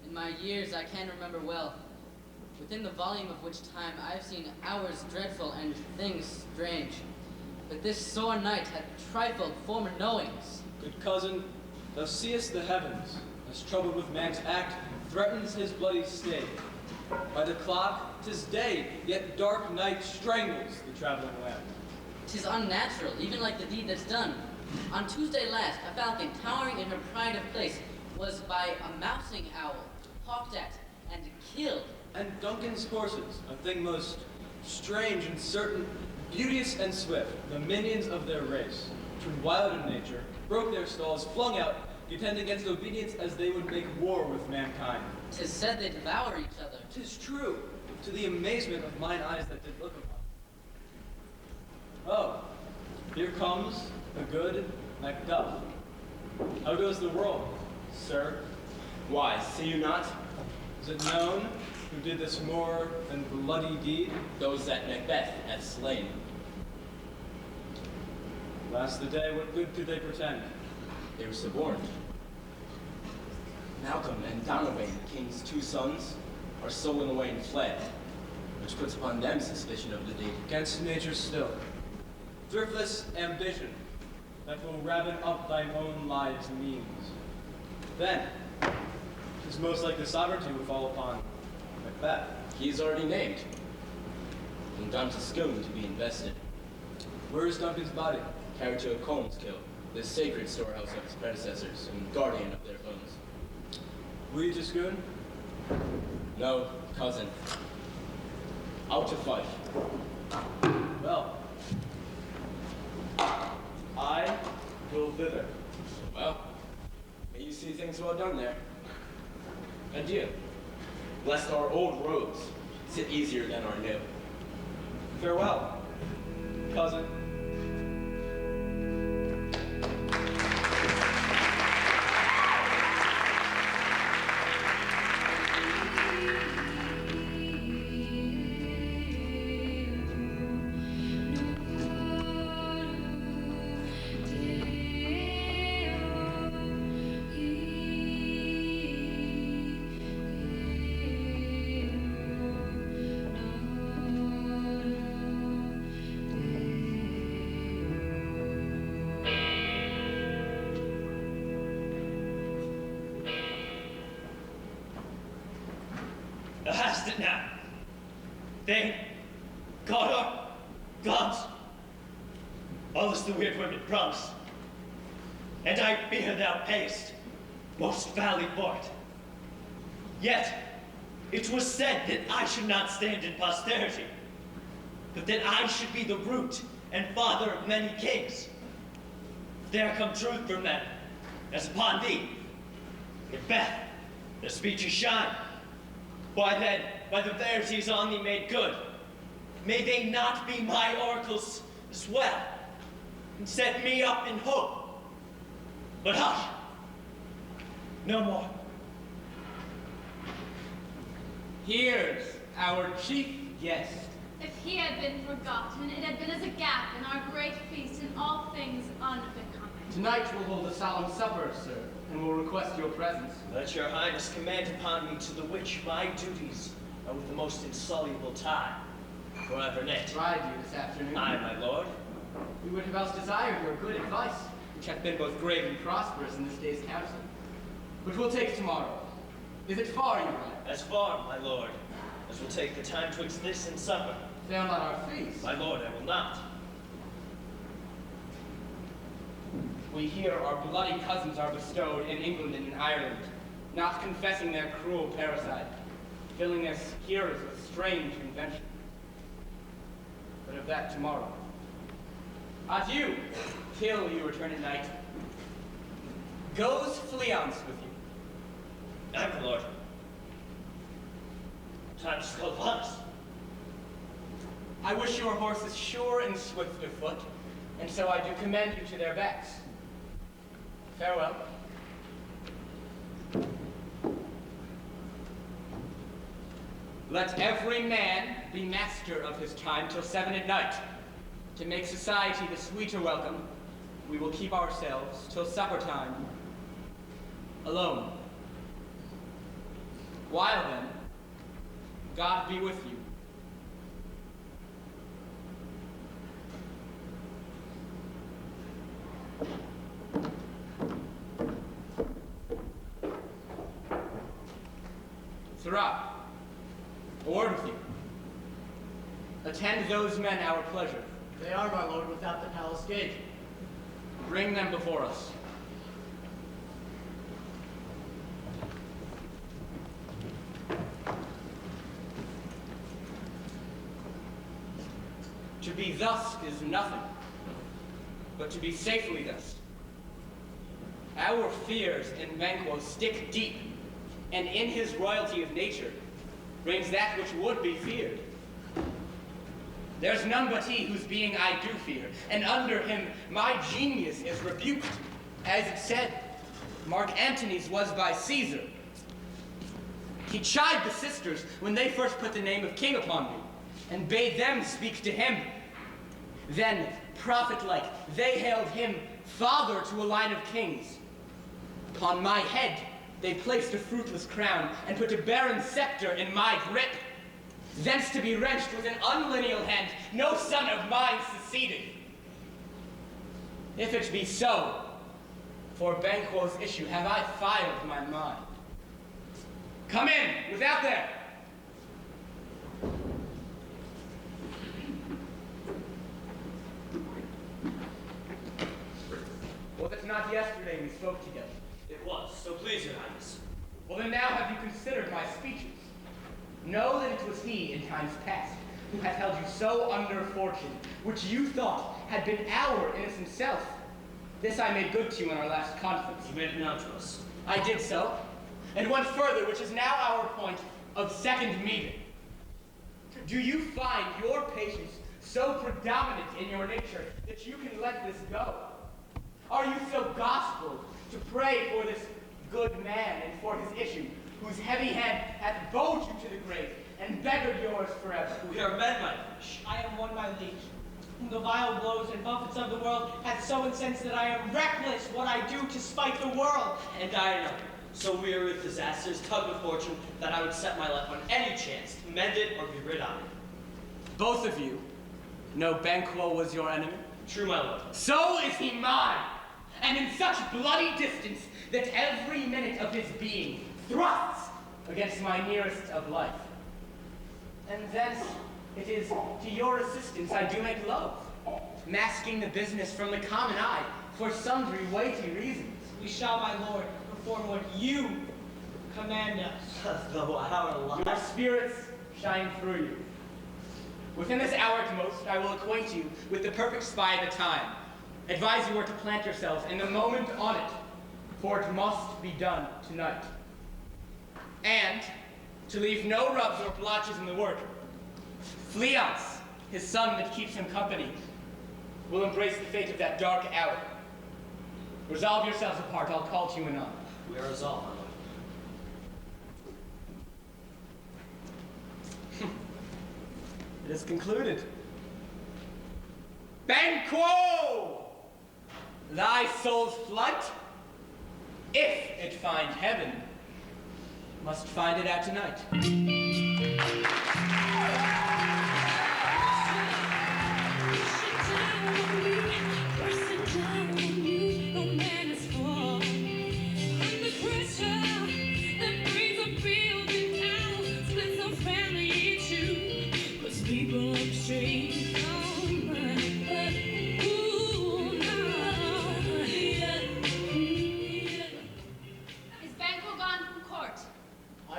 In my years I can remember well, within the volume of which time I have seen hours dreadful and things strange. But this sore night hath trifled former knowings. Good cousin, thou seest the heavens, as troubled with man's act, threatens his bloody state. By the clock, 'tis day, yet dark night strangles the traveling lamp. 'Tis unnatural, even like the deed that's done. On Tuesday last, a falcon, towering in her pride of place, was by a mousing owl, hawked at and killed. And Duncan's horses, a thing most strange and certain, beauteous and swift, the minions of their race, turned wild in nature, broke their stalls, flung out, contend against obedience as they would make war with mankind. 'Tis said they devour each other. 'Tis true, to the amazement of mine eyes that did look upon. Oh, here comes the good Macbeth. How goes the world, sir? Why, see you not? Is it known who did this more than bloody deed? Those that Macbeth hath slain. Last the day, what good could they pretend? They were suborned. Malcolm and Donalbain, the king's two sons, are stolen away and fled, which puts upon them suspicion of the deed. Against nature still. Thriftless ambition that will raven up thine own lives means. Then, 'tis most like the sovereignty will fall upon Macbeth. He is already named, and done to Scone to be invested. Where is Duncan's body? Carried to a Colmskill, the sacred storehouse of his predecessors, and guardian of their bones. Were you to Scone? No, cousin. Out to fight. Well, I will thither. Well, may you see things well done there. Adieu. Lest our old roads sit easier than our new. Farewell, cousin. Thou hast it now. Thane, Cawdor, Glamis. All is the weird women promised. And I fear thou payest most foully for it. Yet, it was said that I should not stand in posterity, but that I should be the root and father of many kings. There come truth from them, as upon thee. Macbeth, the speeches shine. Why then, by the verities on thee made good, may they not be my oracles as well, and set me up in hope. But hush, no more. Here's our chief guest. If he had been forgotten, it had been as a gap in our great feast in all things unbecoming. Tonight we'll hold a solemn supper, sir, and will request your presence. Let your highness command upon me to the which my duties are with the most insoluble tie forever knit. Tried you this afternoon. Aye, my lord. We would have else desired your good advice, which hath been both grave and prosperous in this day's council. But we'll take tomorrow. Is it far you ride? As far, my lord, as will take the time twixt this and supper. Fail not our feast. My lord, I will not. We hear our bloody cousins are bestowed in England and in Ireland, not confessing their cruel parricide, filling their hearers with strange invention. But of that tomorrow. Adieu, till you return at night. Goes Fleance with you. Aye, my lord. Time to go upon us. I wish your horses sure and swift of foot, and so I do commend you to their backs. Farewell. Let every man be master of his time till 7 at night. To make society the sweeter welcome, we will keep ourselves till supper time alone. While then, God be with you. Sirrah, a word with you. Attend those men our pleasure. They are, my lord, without the palace gate. Bring them before us. be thus is nothing, but to be safely thus. Our fears in Banquo stick deep, and in his royalty of nature reigns that which would be feared. There's none but he whose being I do fear, and under him my genius is rebuked. As it said, Mark Antony's was by Caesar. He chid the sisters when they first put the name of king upon me, and bade them speak to him. Then, prophet-like, they hailed him father to a line of kings. Upon my head they placed a fruitless crown, and put a barren scepter in my grip. Thence to be wrenched with an unlineal hand, no son of mine succeeded. If it be so, for Banquo's issue have I filed my mind. Come in, without there. Was it not yesterday we spoke together? It was, so please your highness. Well, then now have you considered my speeches? Know that it was he in times past who hath held you so under fortune, which you thought had been our innocent self. This I made good to you in our last conference. You made it known to us. I did so, and went further, which is now our point of second meeting. Do you find your patience so predominant in your nature that you can let this go? Are you so gospel to pray for this good man and for his issue, whose heavy hand hath bowed you to the grave and beggared yours forever? We are men, my liege. I am one, my liege, whom the vile blows and buffets of the world hath so incensed that I am reckless what I do to spite the world. And I am so weary with disasters, tug of fortune, that I would set my life on any chance to mend it or be rid of it. Both of you know Banquo was your enemy? True, my lord. So is he mine, and in such bloody distance that every minute of his being thrusts against my nearest of life. And thence it is to your assistance I do make love, masking the business from the common eye for sundry weighty reasons. We shall, my lord, perform what you command us. Though our lives. Your spirits shine through you. Within this hour at most, I will acquaint you with the perfect spy of the time. Advise you where to plant yourselves and the moment on it, for it must be done tonight. And to leave no rubs or blotches in the work, Fleance, his son that keeps him company, will embrace the fate of that dark hour. Resolve yourselves apart, I'll call to you anon. We are resolved, my lord. It is concluded. Banquo! Thy soul's flight, if it find heaven, must find it out tonight.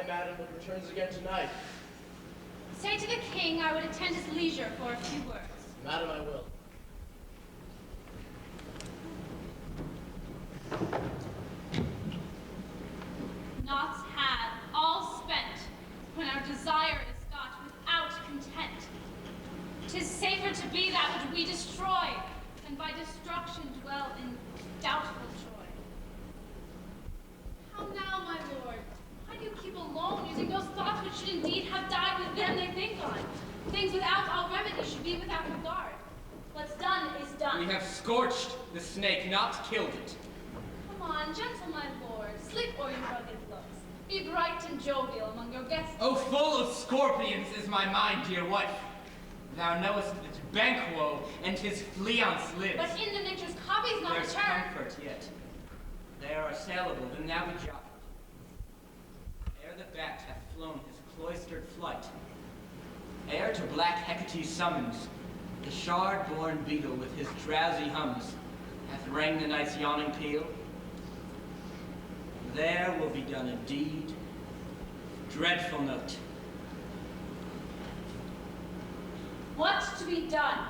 Madam, but returns again tonight. Say to the king I would attend his leisure for a few words. Madam, I will. Naught had, all spent, when our desire is got without content. 'Tis safer to be that which we destroy, than by destruction dwell in doubtful joy. How now, my lord? Why do you keep alone, using those thoughts which should indeed have died with them they think on? Things without all remedy should be without regard. What's done is done. We have scorched the snake, not killed it. Come on, gentle my lord, sleep o'er your rugged looks. Be bright and jovial among your guests. Oh, full of scorpions is my mind, dear wife. Thou knowest that Banquo and his Fleance lives. But in the nature's copies not There's returned. comfort yet. They are assailable, then thou be jotted. Ere the bat hath flown his cloistered flight, ere to black Hecate's summons, the shard-born beetle with his drowsy hums hath rang the night's yawning peal, there will be done a deed, dreadful note. What to be done?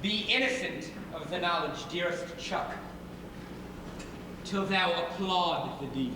be innocent of the knowledge, dearest Chuck, till thou applaud the deed.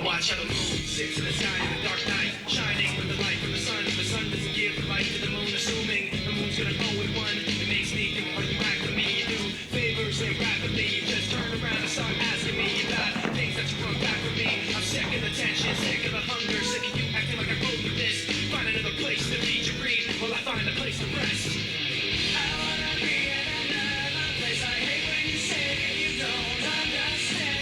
Watch how the moon sits in the sky in the dark night, shining with the light from the sun. The sun doesn't give the light to the moon, assuming the moon's gonna go with one. It makes me think, are you right for me? You do favors and rapidly. You just turn around and start asking me about things that you want back from me. I'm sick of the tension, sick of the hunger, sick of you acting like I wrote you this. Find another place to feed your greed while I find a place to rest. I wanna be in another place. I hate when you say that you don't understand.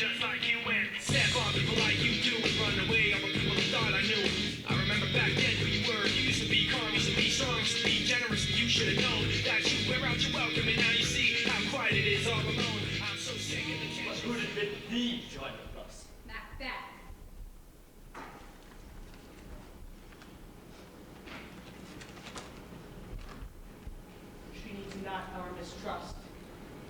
Just like you and step on people like you do and run away all the people who thought I knew. I remember back then who you were. You used to be calm, used to be strong, used to be generous. You should have known that you wear out your welcome, and now you see how quiet it is all alone. I'm so sick of the tension. But who did bid thee join with us? Macbeth. She needs not our mistrust,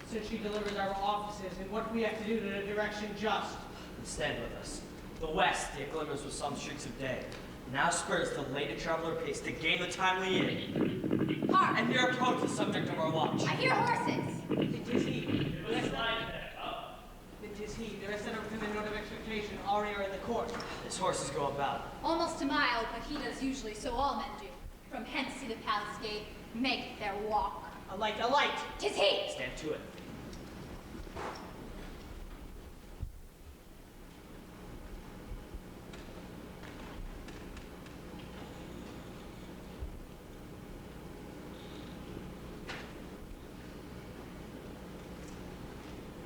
since she delivers our offices and what we have to do to the direction just. Stand with us. The west, it glimmers with some streaks of day. Now spurs the late traveler pace to gain the timely inn. Hark! And here approach the subject of our watch. I hear horses. It is he. It was like that. It is he. There is set within the note of expectation. Already are in the court. His horses go about. Almost a mile, but he does usually, so all men do. From hence to the palace gate, make their walk. A light, a light! 'Tis he! Stand to it.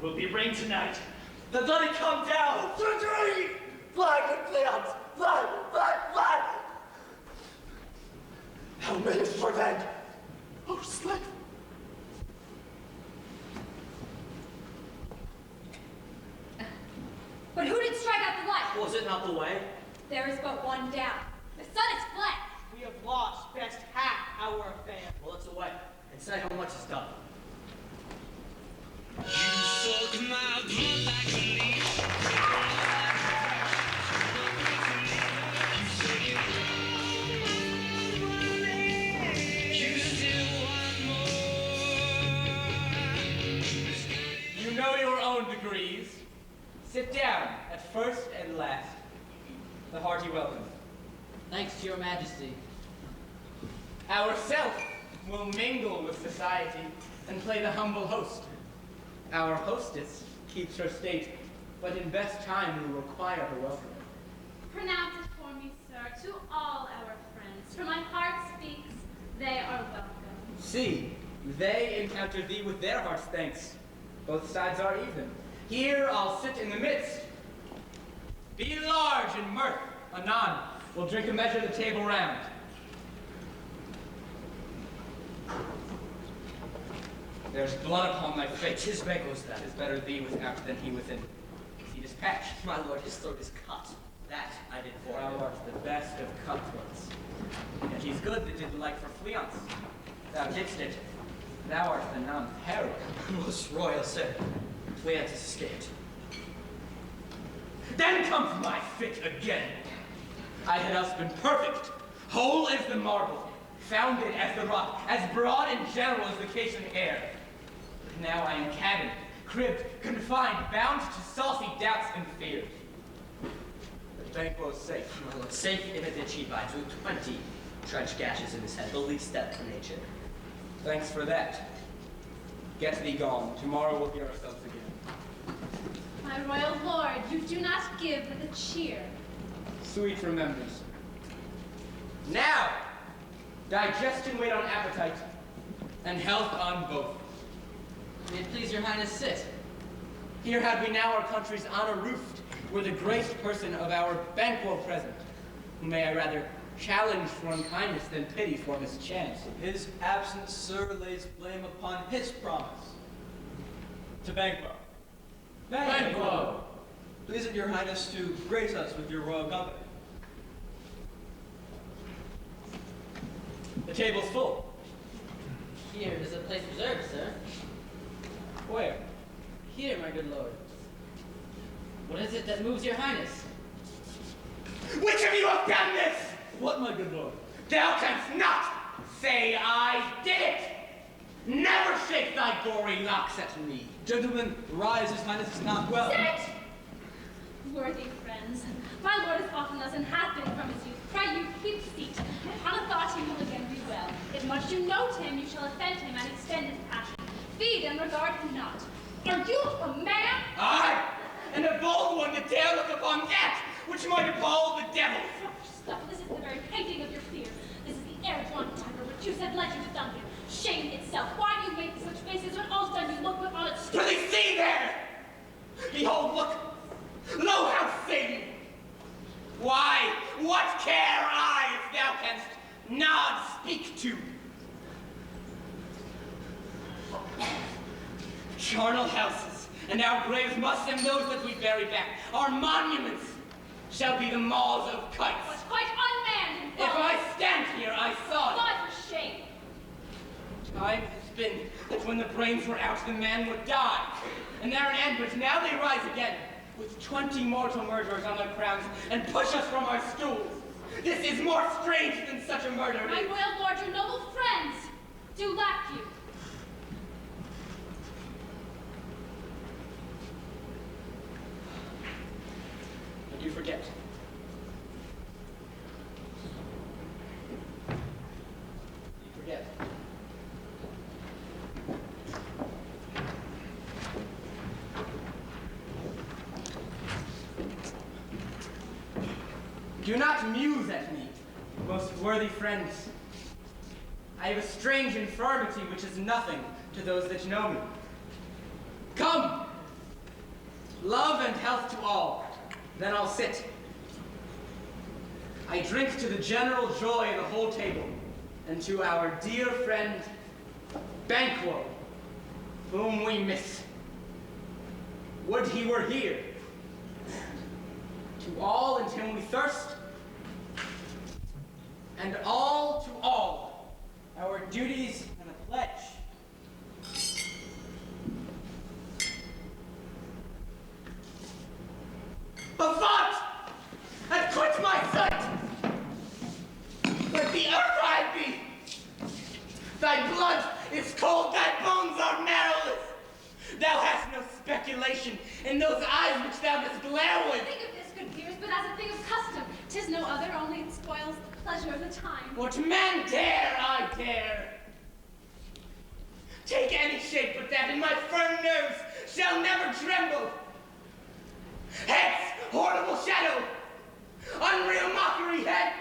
Will be rain tonight. Then let it come down! Surgery! Fly, good Cleons! Fly, fly, fly! How may it prevent our slave? But who did strike out the light? Was it not the way? There is but one down. The sun is fled. We have lost best half our affair. Well, it's away. And say how much is done. You suck my blood like a leech. You still want more. You know your own degrees. Sit down at first and last. The hearty welcome. Thanks to your majesty. Ourself will mingle with society and play the humble host. Our hostess keeps her state, but in best time we will require her welcome. Pronounce it for me, sir, to all our friends. For my heart speaks, they are welcome. See, they encounter thee with their heart's thanks. Both sides are even. Here I'll sit in the midst. Be large in mirth. Anon, we'll drink a measure the table round. There's blood upon my face. His beggar's that. It is better thee without than he within. Is he dispatched? My lord, his throat is cut. That I did for Thou him. art the best of cutthroats. Yet he's good that did the like for Fleance. Thou didst it. Thou art the non-peril. Most royal sir. Cleants has escaped. Then comes my fit again. I had else been perfect, whole as the marble, founded as the rock, as broad and general as the case in air. But now I am cabined, cribbed, confined, bound to saucy doubts and fears. But Banquo's safe. My lord, safe in a ditch he bides with 20 trench gashes in his head, the least step for nature. Thanks for that. Get thee gone. Tomorrow we'll hear ourselves again. My royal lord, you do not give the cheer. Sweet remembrance. Now, digestion wait on appetite, and health on both. May it please your highness sit. Here had we now our country's honor roofed, were the graced person of our Banquo present, who may I rather challenge for unkindness than pity for mischance. His absence, sir, lays blame upon his promise. To Banquo. Banquo! Please it your highness to grace us with your royal company. The table's full. Here is a place reserved, sir. Where? Here, my good lord. What is it that moves your highness? Which of you have done this? What, my good lord? Thou canst not say I did it! Never shake thy gory locks at me. Gentlemen, rise, his highness is not well. Sit! Worthy friends, my lord is often as and hath been from his youth. Pray you keep seat. Upon a thought he will again be well. If much you note him, you shall offend him and extend his passion. Feed and regard him not. Are you a man? Aye, and a bold one to dare look upon that which might appall the devil. Stuff, this is the very painting of your fear. This is the air-drawn dagger which you said led you to Duncan. Shame itself. Why do you make such faces when all's done you look upon it? Do they see there? Behold, look. Lo, how say you? Why, what care I if thou canst not speak to? Charnel houses, and our graves must, and those that we bury back, our monuments shall be the maws of kites. What's quite unmanned and If I stand here, I saw it. Fly for shame. Time has been that when the brains were out, the man would die. And they're an end, but now they rise again, with 20 mortal murderers on their crowns, and push us from our stools. This is more strange than such a murder. My royal lord, your noble friends do lack you. But you forget. You forget. Do not muse at me, most worthy friends. I have a strange infirmity which is nothing to those that know me. Come! Love and health to all, then I'll sit. I drink to the general joy of the whole table, and to our dear friend, Banquo, whom we miss. Would he were here. To all in whom we thirst, and all to all, our duties and a pledge. Avaunt! And quit my sight! Let the earth hide thee! Thy blood is cold, thy bones are marrowless! Thou hast no speculation in those eyes which thou dost glare with! Think of this, good peers, but as a thing of custom. 'Tis no other, only it spoils the pleasure of the time. What men dare, I dare. Take any shape but that, and my firm nerves shall never tremble. Hence, horrible shadow, unreal mockery, hence.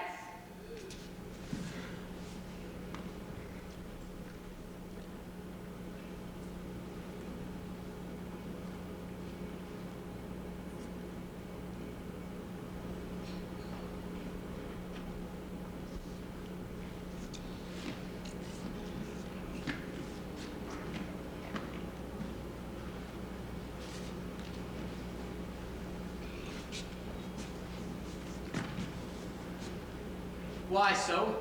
Why so?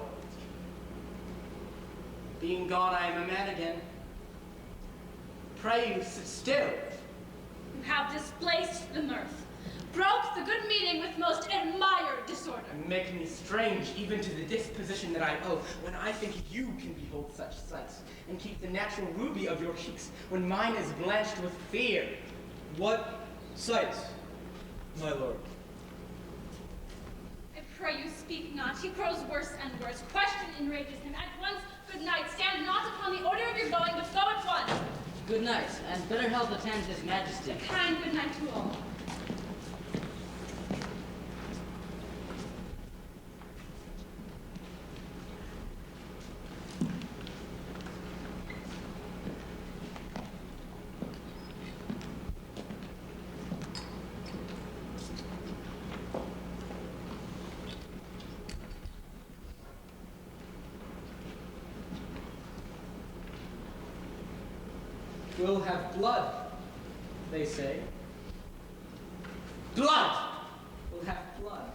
Being gone, I am a man again. Pray you sit still. You have displaced the mirth, broke the good meaning with most admired disorder. And make me strange even to the disposition that I owe, when I think you can behold such sights, and keep the natural ruby of your cheeks, when mine is blanched with fear. What sights, my lord? I pray you speak not. He grows worse and worse. Question enrages him. At once, good night. Stand not upon the order of your going, but go at once. Good night, and better health attend his majesty. Kind good night to all. We'll have blood, they say. Blood will have blood.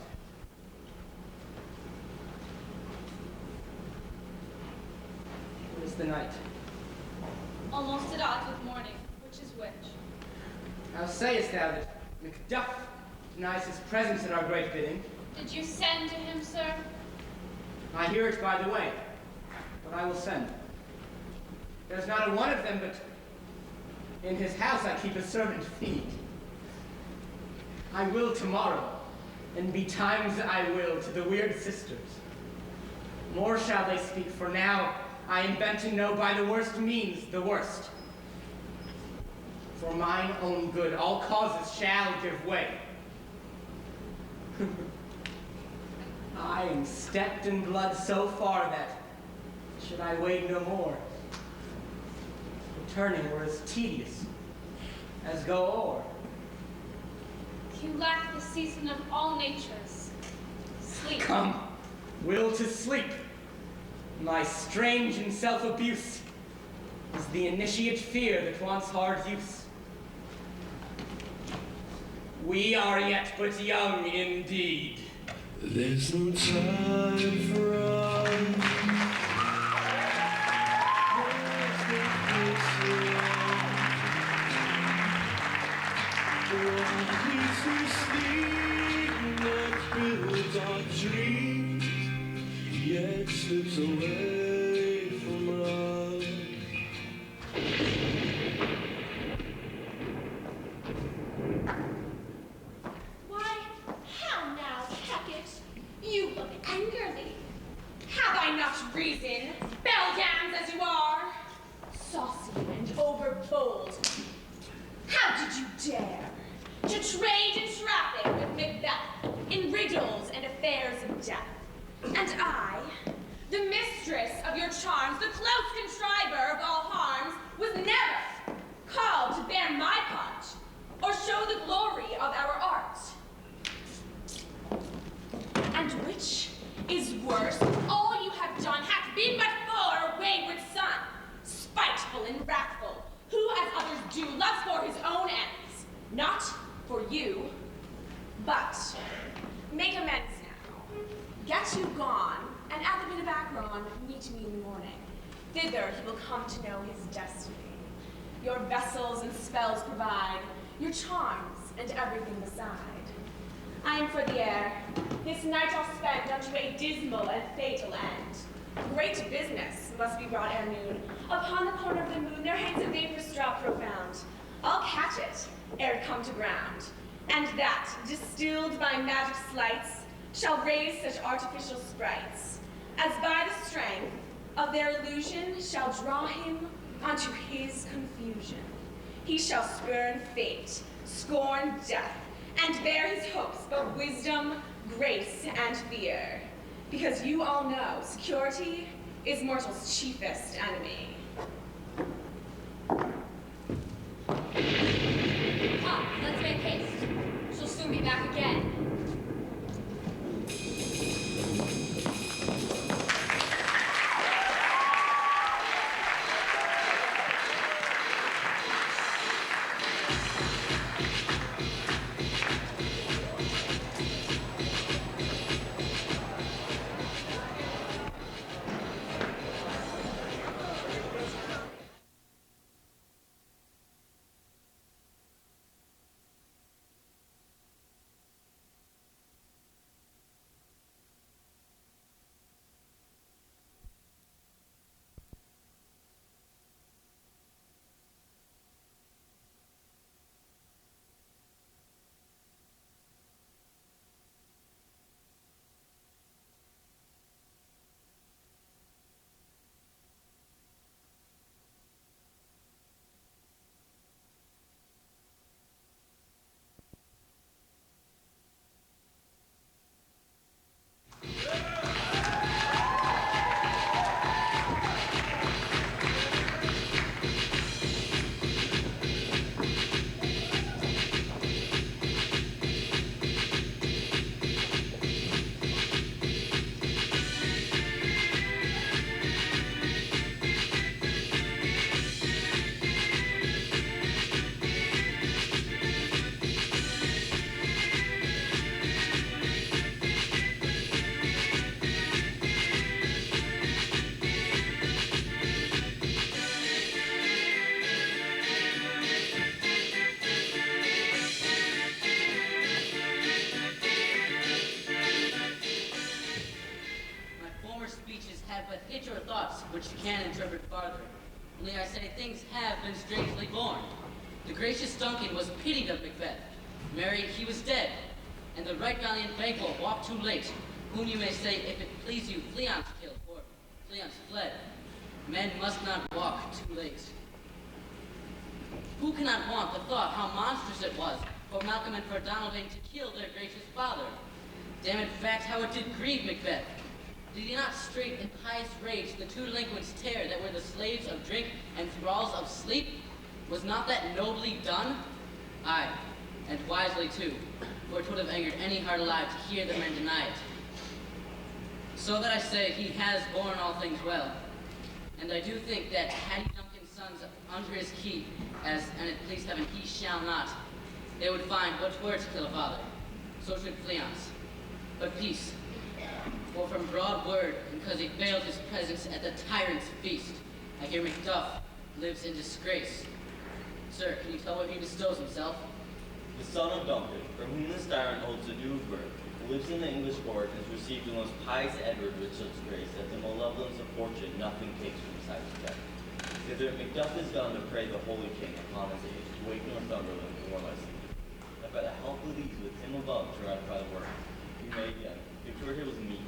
What is the night? Almost at odds with morning, which is which? How sayest thou that Macbeth denies his presence at our great bidding? Did you send to him, sir? I hear it by the way, but I will send. There's not a one of them, but in his house I keep a servant feed. I will tomorrow, and betimes I will to the weird sisters. More shall they speak, for now I am bent to know by the worst means the worst. For mine own good, all causes shall give way. I am steeped in blood so far that, should I wade no more, returning were as tedious as go o'er. You lack the season of all natures. Sleep. Come, will to sleep. My strange and self-abuse is the initiate fear that wants hard use. We are yet but young indeed. There's no time for us. Our dreams, yet slips away from us. Why, how now, Hackett? You look angrily. Have I not reason, belldams as you are? Saucy and overbold. How did you dare to trade in traffic with Macbeth in riddles and affairs of death? And I, the mistress of your charms, the close contriver of all harms, was never called to bear my part or show the glory of our art. And which is worse, all you have done hath been but for a wayward son, spiteful and wrathful, who, as others do, loves for his own ends, not for you, but make amends now. Get you gone, and at the pit of Akron, meet me in the morning. Thither he will come to know his destiny. Your vessels and spells provide, your charms and everything beside. I am for the air. This night I'll spend unto a dismal and fatal end. Great business must be wrought ere noon. Upon the corner of the moon there hangs a vapor straw profound. I'll catch it ere it come to ground. And that, distilled by magic sleights, shall raise such artificial sprites, as by the strength of their illusion shall draw him unto his confusion. He shall spurn fate, scorn death, and bear his hopes of wisdom, grace, and fear. Because you all know security is mortal's chiefest enemy. Come, let's make haste. She'll soon be back again. which can interpret farther. Only I say things have been strangely born. The gracious Duncan was pitied of Macbeth. Marry, he was dead, and the right valiant Banquo walked too late, whom you may say, if it please you, Fleance killed, or Fleance fled. Men must not walk too late. Who cannot want the thought how monstrous it was for Malcolm and for Donalbain to kill their gracious father? Damn in fact, how it did grieve Macbeth. Did he not straight in pious rage the two delinquents tear that were the slaves of drink and thralls of sleep? Was not that nobly done? Aye, and wisely too, for it would have angered any heart alive to hear the men deny it. So that I say he has borne all things well, and I do think that had he Duncan's sons under his key, as and it please heaven he shall not, they would find what were to kill a father. So should Fleance. But peace. For from broad word, and because he failed his presence at the tyrant's feast, I hear Macduff lives in disgrace. Sir, can you tell where he bestows himself? The son of Duncan, from whom this tyrant holds a due birth, who lives in the English court and has received the most pious Edward with such grace that the malevolence of fortune nothing takes from beside his death. Thither Macduff is gone to pray the holy king upon his age, to wake Northumberland more my sleep, that by the help of these with him above to ratify the work, we may again, give to our hills meet,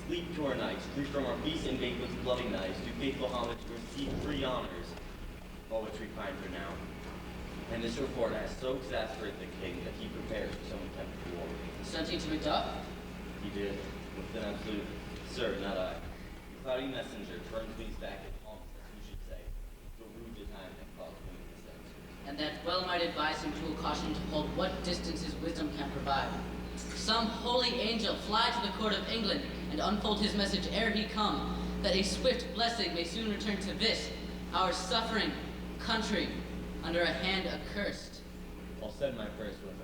sleep to our nights, free from our peace and banquets bloody knives, do faithful homage to receive free honors, all which we find for now. And this report has so exasperated the king that he prepares for some attempt to war. Sent he to Macduff? He did, with an absolute, sir, not I. The cloudy messenger turns me back at home, as who should say, but rude to time and cause me mistakes. And that well might advise him to a caution to hold what distance his wisdom can provide. Some holy angel fly to the court of England and unfold his message ere he come, that a swift blessing may soon return to this, our suffering country, under a hand accursed. I'll send my prayers with him.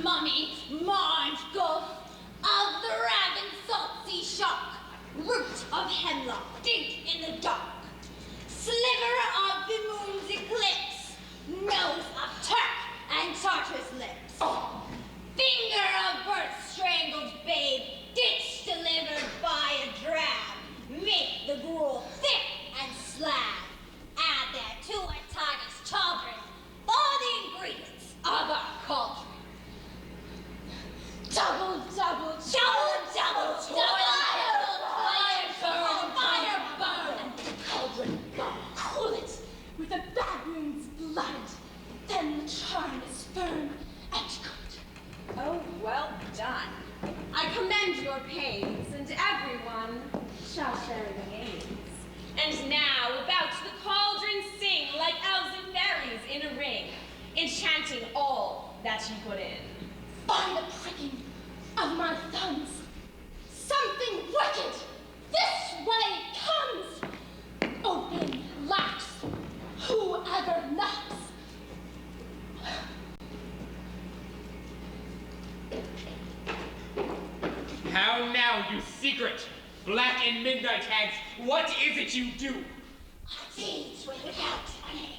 Mummy, Marge, Gulf, of the raven salty Why the pricking of my thumbs? Something wicked this way comes. Open, locks, whoever knocks. How now, you secret, black and midnight hags, what is it you do? Deeds without name.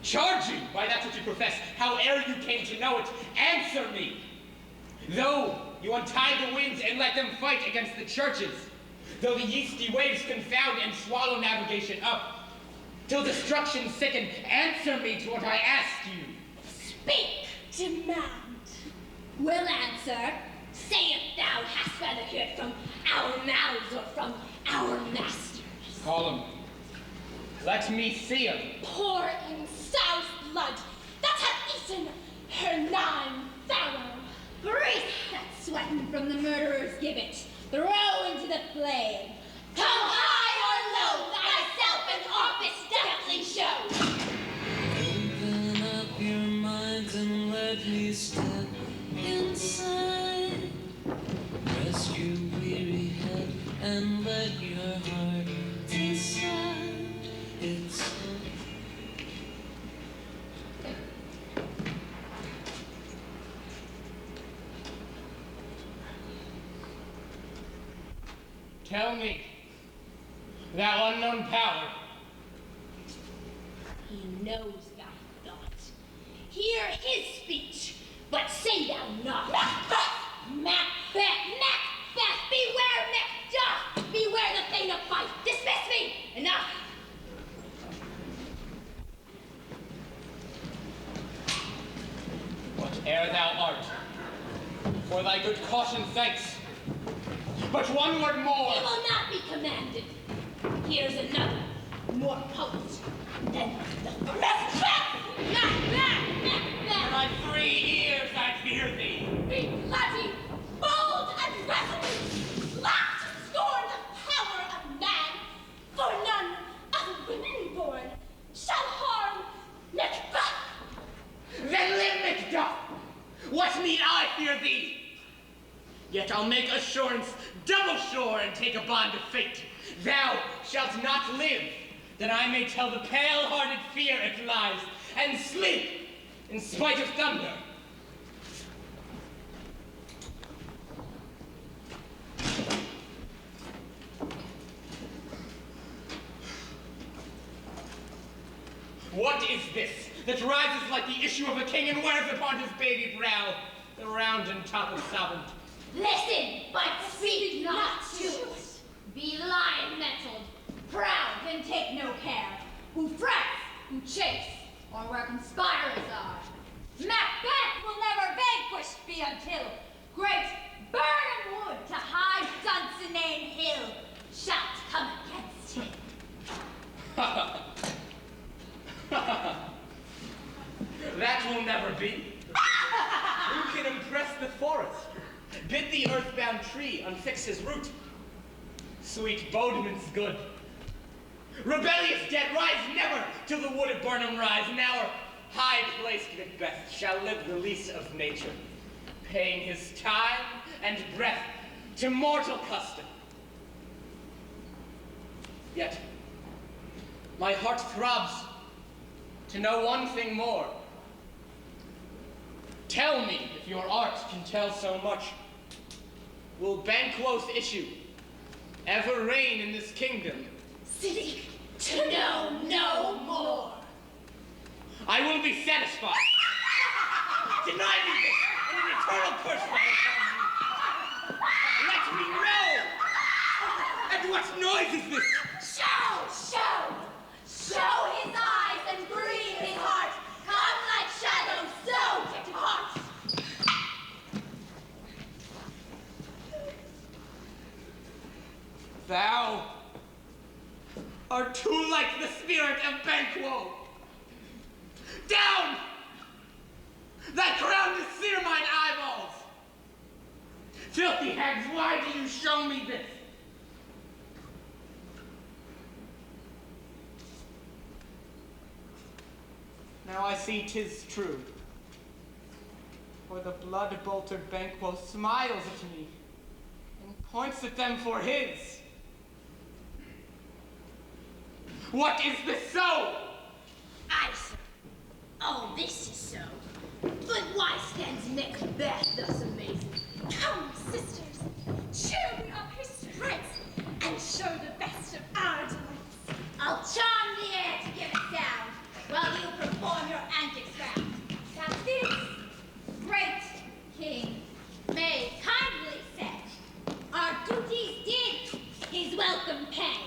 Charge you by that which you profess, howe'er you came to know it, answer me. Though you untie the winds and let them fight against the churches, though the yeasty waves confound and swallow navigation up, till destruction sicken, answer me to what I ask you. Speak, demand. Will answer. Say if thou hast rather heard from our mouths or from our masters. Call him. Let me see him. Pour in sow's blood that hath eaten her 9 fallow. Grease that sweating from the murderer's gibbet. Throw into the flame. Come high or low, thyself an office deftly show. Open up your minds and let me step inside. Rest your weary head and let your heart decide. It's Tell me, thou unknown power. He knows thy thought. Hear his speech, but say thou not. Macbeth! Macbeth! Macbeth! Beware Macduff! Beware the thane of fight! Dismiss me! Enough! Whate'er thou art, for thy good caution thanks. But one word more. He will not be commanded. Here's another, more potent than the first. Macbeth! Macbeth! Macbeth! For thy 3 ears I fear thee. Be bloody, bold, and resolute. Laugh to scorn the power of man, for none of women born shall harm Macbeth. Then live, Macduff! What need I fear thee? Yet I'll make assurance double sure and take a bond of fate. Thou shalt not live, that I may tell the pale-hearted fear it lies, and sleep in spite of thunder. What is this that rises like the issue of a king and wears upon his baby brow the round and top of sovereignty? Listen, but speak not to it. Be lion-mettled, proud, and take no care. Who frets, who chase, or where conspirers are. Macbeth will never vanquished be until great Burnham Wood to high Dunsinane Hill shalt come against him. That will never be. Who can impress the forest? Bid the earthbound tree unfix his root. Sweet Bodman's good. Rebellious dead rise never till the wood of Burnham rise. And our high-placed Macbeth shall live the lease of nature, paying his time and breath to mortal custom. Yet, my heart throbs to know one thing more. Tell me if your art can tell so much. Will Banquo's issue ever reign in this kingdom? Seek to know no more. I will be satisfied. Deny me this, and an eternal curse will come you. Let me know. And what noise is this? Show his eyes and breathe his heart. Come like shadows, so depart. Thou art too like the spirit of Banquo. Down! Thy crown to sear mine eyeballs. Filthy hags, why do you show me this? Now I see 'tis true. For the blood-bolter Banquo smiles at me and points at them for his. What is this so? Aye, sir. All this is so. But why stands Macbeth thus amazing? Come, sisters, cheer me up his strength, and show the best of our delights. I'll charm the air to give it sound, while you perform your antics round. Now this great king may kindly say, our duties did his welcome pay.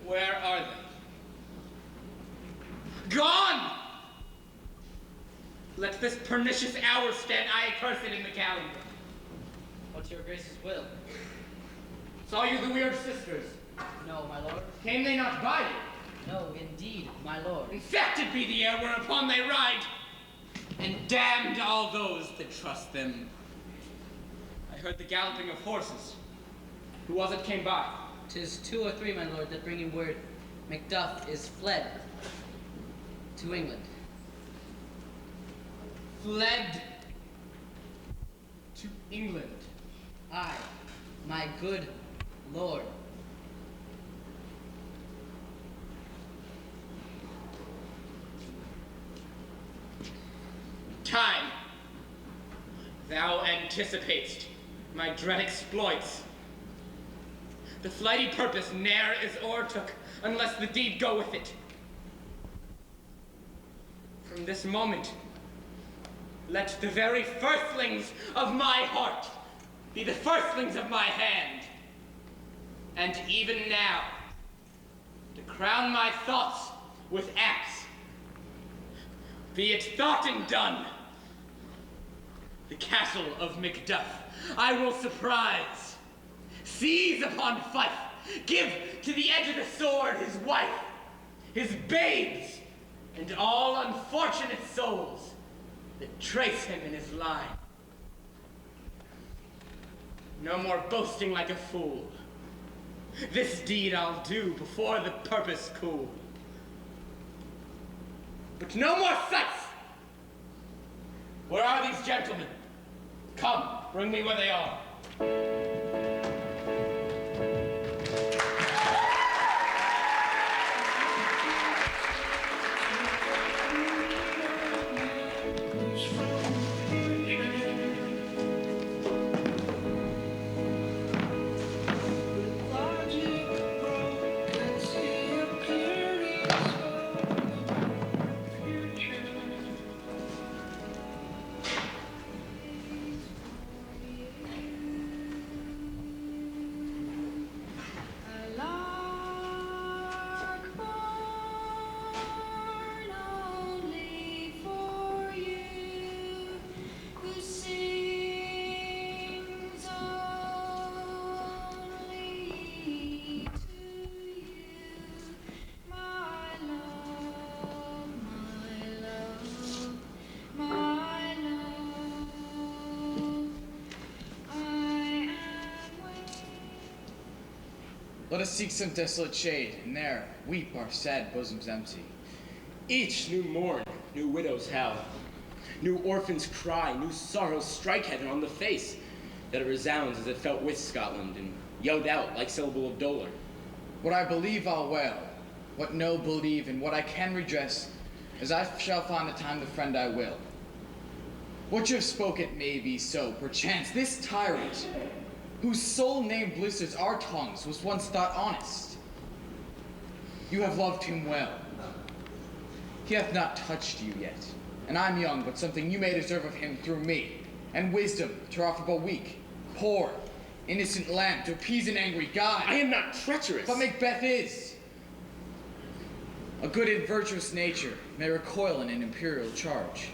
Where are they? Gone! Let this pernicious hour stand accursed in the calendar. What's your grace's will? Saw you the weird sisters? No, my lord. Came they not by you? No, indeed, my lord. Infected be the air whereupon they ride, and damned all those that trust them. I heard the galloping of horses. Who was it came by? 'Tis 2 or 3, my lord, that bring him word. Macduff is fled to England. Fled to England. Aye, my good lord. Time, thou anticipatest my dread exploits. The flighty purpose ne'er is o'ertook unless the deed go with it. From this moment, let the very firstlings of my heart be the firstlings of my hand. And even now, to crown my thoughts with acts, be it thought and done. The castle of Macduff I will surprise, seize upon Fife, give to the edge of the sword his wife, his babes, and all unfortunate souls that trace him in his line. No more boasting like a fool. This deed I'll do before the purpose cool. But no more sights! Where are these gentlemen? Come, bring me where they are. Let us seek some desolate shade, and there weep our sad bosoms empty. Each new morn, new widow's howl, new orphan's cry, new sorrows strike heaven on the face, that it resounds as it felt with Scotland, and yelled out like syllable of dolor. What I believe I'll wail, what no believe, and what I can redress, as I shall find the time the friend I will. What you have spoken may be so, perchance this tyrant, whose sole name blisters our tongues, was once thought honest. You have loved him well. He hath not touched you yet, and I'm young, but something you may deserve of him through me, and wisdom to offer but weak, poor, innocent lamb to appease an angry God. I am not treacherous. But Macbeth is. A good and virtuous nature may recoil in an imperial charge,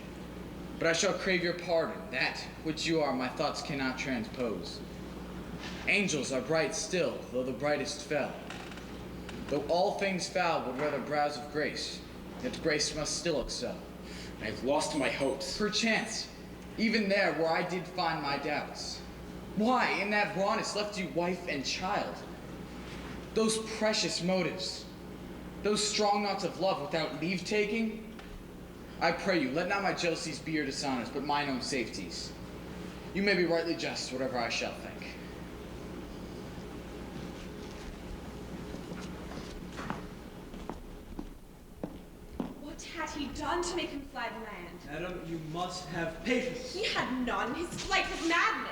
but I shall crave your pardon. That which you are my thoughts cannot transpose. Angels are bright still, though the brightest fell. Though all things foul would wear the brows of grace, yet grace must still excel. I have lost my hopes. Perchance, even there where I did find my doubts. Why, in that rawness, left you wife and child? Those precious motives, those strong knots of love without leave-taking? I pray you, let not my jealousies be your dishonors, but mine own safeties. You may be rightly just, whatever I shall think. What had he done to make him fly the land? Madam, you must have patience. He had none. His flight was madness.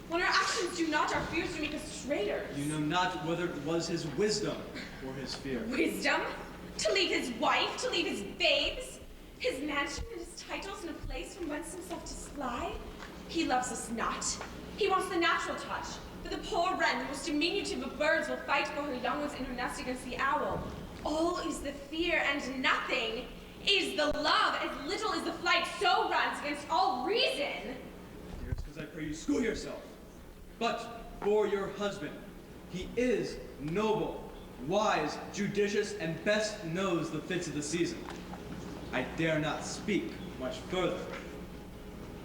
When our actions do not, our fears do make us traitors. You know not whether it was his wisdom or his fear. Wisdom? To leave his wife, to leave his babes, his mansion and his titles in a place from whence himself to fly? He loves us not. He wants the natural touch. For the poor wren, the most diminutive of birds, will fight for her young ones in her nest against the owl. All is the fear, and nothing is the love. As little as the flight so runs against all reason. Dearest, because I pray you school yourself. But for your husband, he is noble, wise, judicious, and best knows the fits of the season. I dare not speak much further.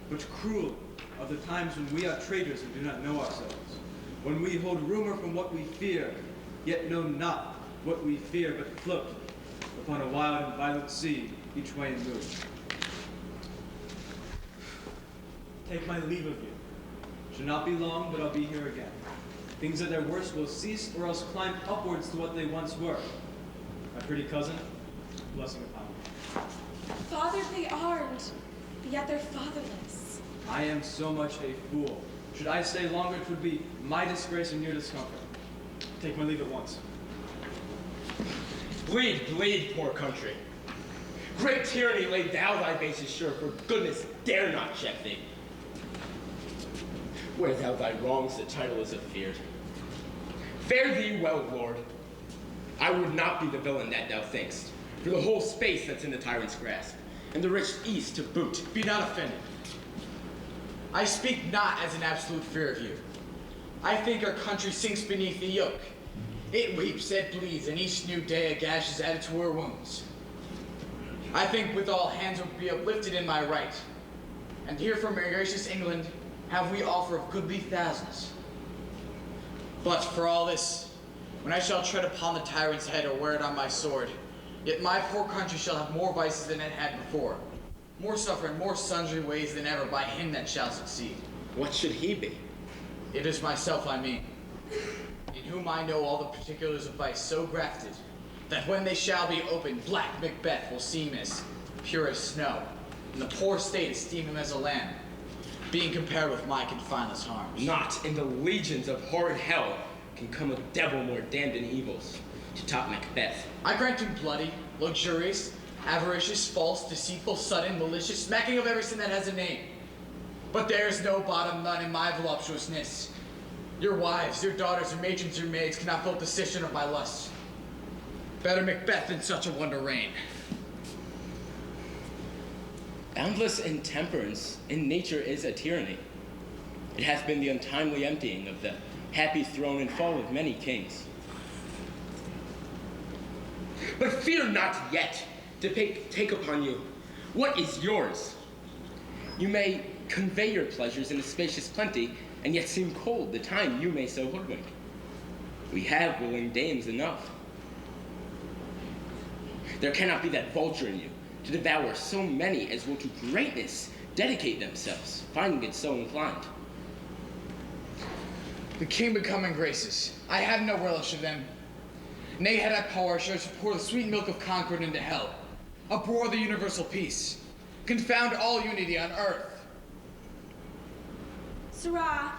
But cruel are the times when we are traitors and do not know ourselves, when we hold rumor from what we fear, yet know not what we fear, but float upon a wild and violent sea, each way and move. Take my leave of you. Shall not be long, but I'll be here again. Things at their worst will cease, or else climb upwards to what they once were. My pretty cousin, blessing upon you. Father they aren't, yet they're fatherless. I am so much a fool. Should I stay longer, it would be my disgrace and your discomfort. Take my leave at once. Bleed, bleed, poor country. Great tyranny, lay thou thy bases sure, for goodness dare not check thee. Where thou thy wrongs, the title is afeard. Fare thee well, Lord. I would not be the villain that thou thinkst, for the whole space that's in the tyrant's grasp, and the rich east to boot. Be not offended. I speak not as an absolute fear of you. I think our country sinks beneath the yoke. It weeps, it bleeds, and each new day a gash is added to her wounds. I think withal hands will be uplifted in my right, and here from our gracious England have we offer of goodly thousands. But for all this, when I shall tread upon the tyrant's head or wear it on my sword, yet my poor country shall have more vices than it had before, more suffering, more sundry ways than ever by him that shall succeed. What should he be? It is myself I mean, in whom I know all the particulars of vice so grafted, that when they shall be opened, black Macbeth will seem as pure as snow, and the poor state esteem him as a lamb, being compared with my confineless harms. Not in the legions of horrid hell can come a devil more damned in evils to top Macbeth. I grant him bloody, luxurious, avaricious, false, deceitful, sudden, malicious, smacking of every sin that has a name. But there is no bottom, none in my voluptuousness. Your wives, your daughters, your matrons, your maids cannot fill the cistern of my lust. Better Macbeth than such a one to reign. Boundless intemperance in nature is a tyranny. It hath been the untimely emptying of the happy throne and fall of many kings. But fear not yet to take upon you what is yours. You may convey your pleasures in a spacious plenty, and yet seem cold the time you may so hoodwink. We have willing dames enough. There cannot be that vulture in you to devour so many as will to greatness dedicate themselves, finding it so inclined. The king becoming graces, I have no relish of them. Nay, had I power, I should pour the sweet milk of concord into hell, abhor the universal peace, confound all unity on earth. Sirrah,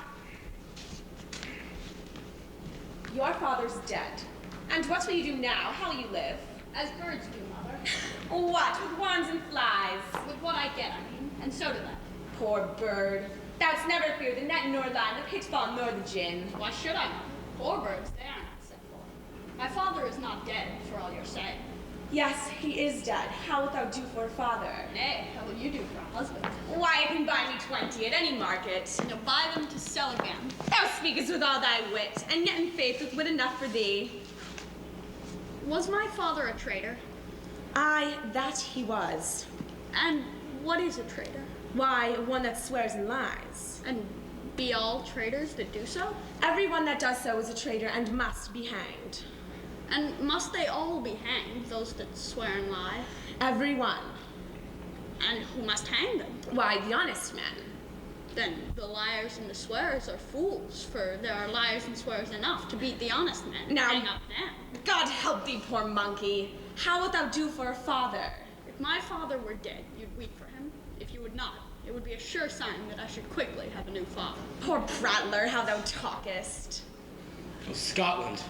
your father's dead. And what will you do now? How will you live? As birds do, mother. What, with worms and flies? With what I get, I mean, and so do they. Poor bird. Thou'st never fear the net nor line, the pitfall nor the gin. Why should I, mother? Poor birds, they are not set for. My father is not dead, for all your saying. Yes, he is dead. How wilt thou do for a father? Nay, how will you do for a husband? Why, I can buy me 20 at any market. And to buy them to sell again. Thou speakest with all thy wit, and yet in faith with wit enough for thee. Was my father a traitor? Aye, that he was. And what is a traitor? Why, one that swears and lies. And be all traitors that do so? Everyone that does so is a traitor and must be hanged. And must they all be hanged, those that swear and lie? Everyone. And who must hang them? Why, the honest men. Then the liars and the swearers are fools, for there are liars and swearers enough to beat the honest men. Now, hang up them. God help thee, poor monkey. How wilt thou do for a father? If my father were dead, you'd weep for him. If you would not, it would be a sure sign that I should quickly have a new father. Poor prattler, how thou talkest. Oh, Scotland.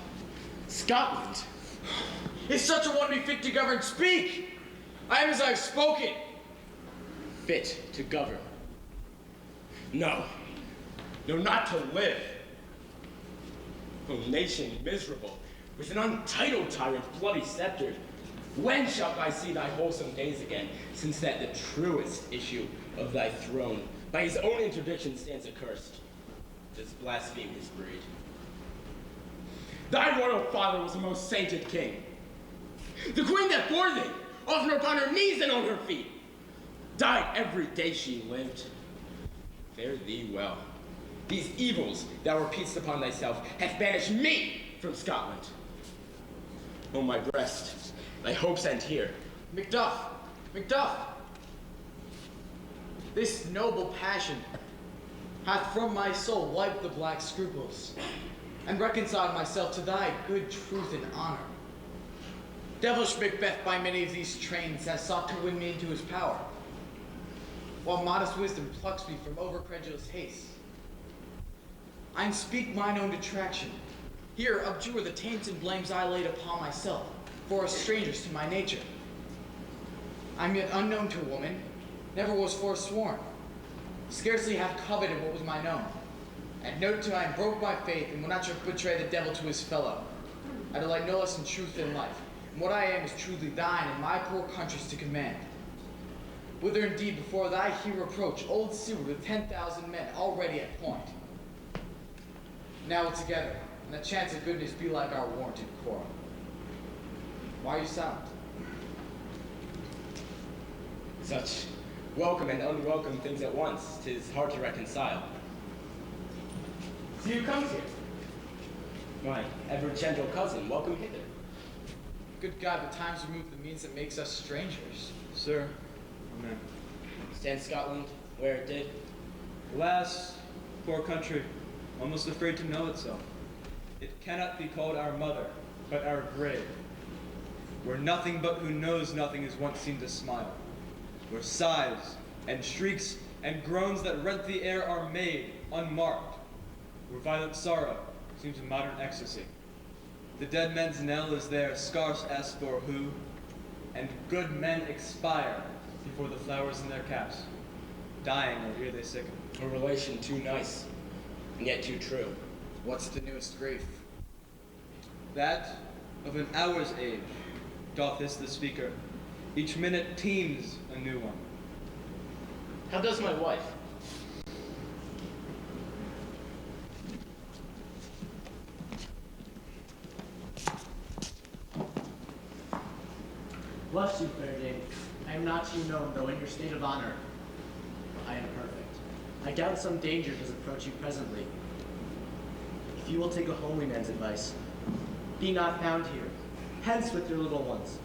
Scotland. Is such a one be fit to govern? Speak! I am as I have spoken. Fit to govern. No. No, not to live. O nation miserable, with an untitled tyrant bloody sceptered, when shalt thou see thy wholesome days again, since that the truest issue of thy throne by his own interdiction stands accursed, does blaspheme his breed. Thy royal father was a most sainted king. The queen that bore thee, oftener upon her knees than on her feet, died every day she lived. Fare thee well. These evils thou repeatest upon thyself hath banished me from Scotland. O my breast, thy hopes end here. Macduff! Macduff! This noble passion hath from my soul wiped the black scruples, and reconciled myself to thy good truth and honor. Devilish Macbeth by many of these trains has sought to win me into his power, while modest wisdom plucks me from overcredulous haste. I speak mine own detraction. Here abjure the taints and blames I laid upon myself, for as strangers to my nature. I'm yet unknown to woman, never was forsworn, scarcely have coveted what was mine own. And note till I broke my faith and will not betray the devil to his fellow. I delight no less in truth than life, and what I am is truly thine and my poor country's to command. Whither indeed before thy hero approach, old Seward with 10,000 men already at point. Now we're together, and the chance of goodness be like our warranted quarrel. Why are you silent? Such welcome and unwelcome things at once, 'tis hard to reconcile. So you come here, my ever gentle cousin, welcome hither. Good God, the times remove the means that makes us strangers. Sir, amen. Stand Scotland where it did. Alas, poor country, almost afraid to know itself. It cannot be called our mother, but our grave. Where nothing but who knows nothing is once seen to smile. Where sighs and shrieks and groans that rent the air are made unmarked. Where violent sorrow seems a modern ecstasy. The dead men's knell is there, scarce asked for who, and good men expire before the flowers in their caps, dying or ere they sicken. A relation too nice, and yet too true. What's the newest grief? That of an hour's age, doth this the speaker. Each minute teems a new one. How does my wife? Bless you, fair dame. I am not to you known, though in your state of honor, I am perfect. I doubt some danger does approach you presently. If you will take a homely man's advice, be not found here. Hence with your little ones.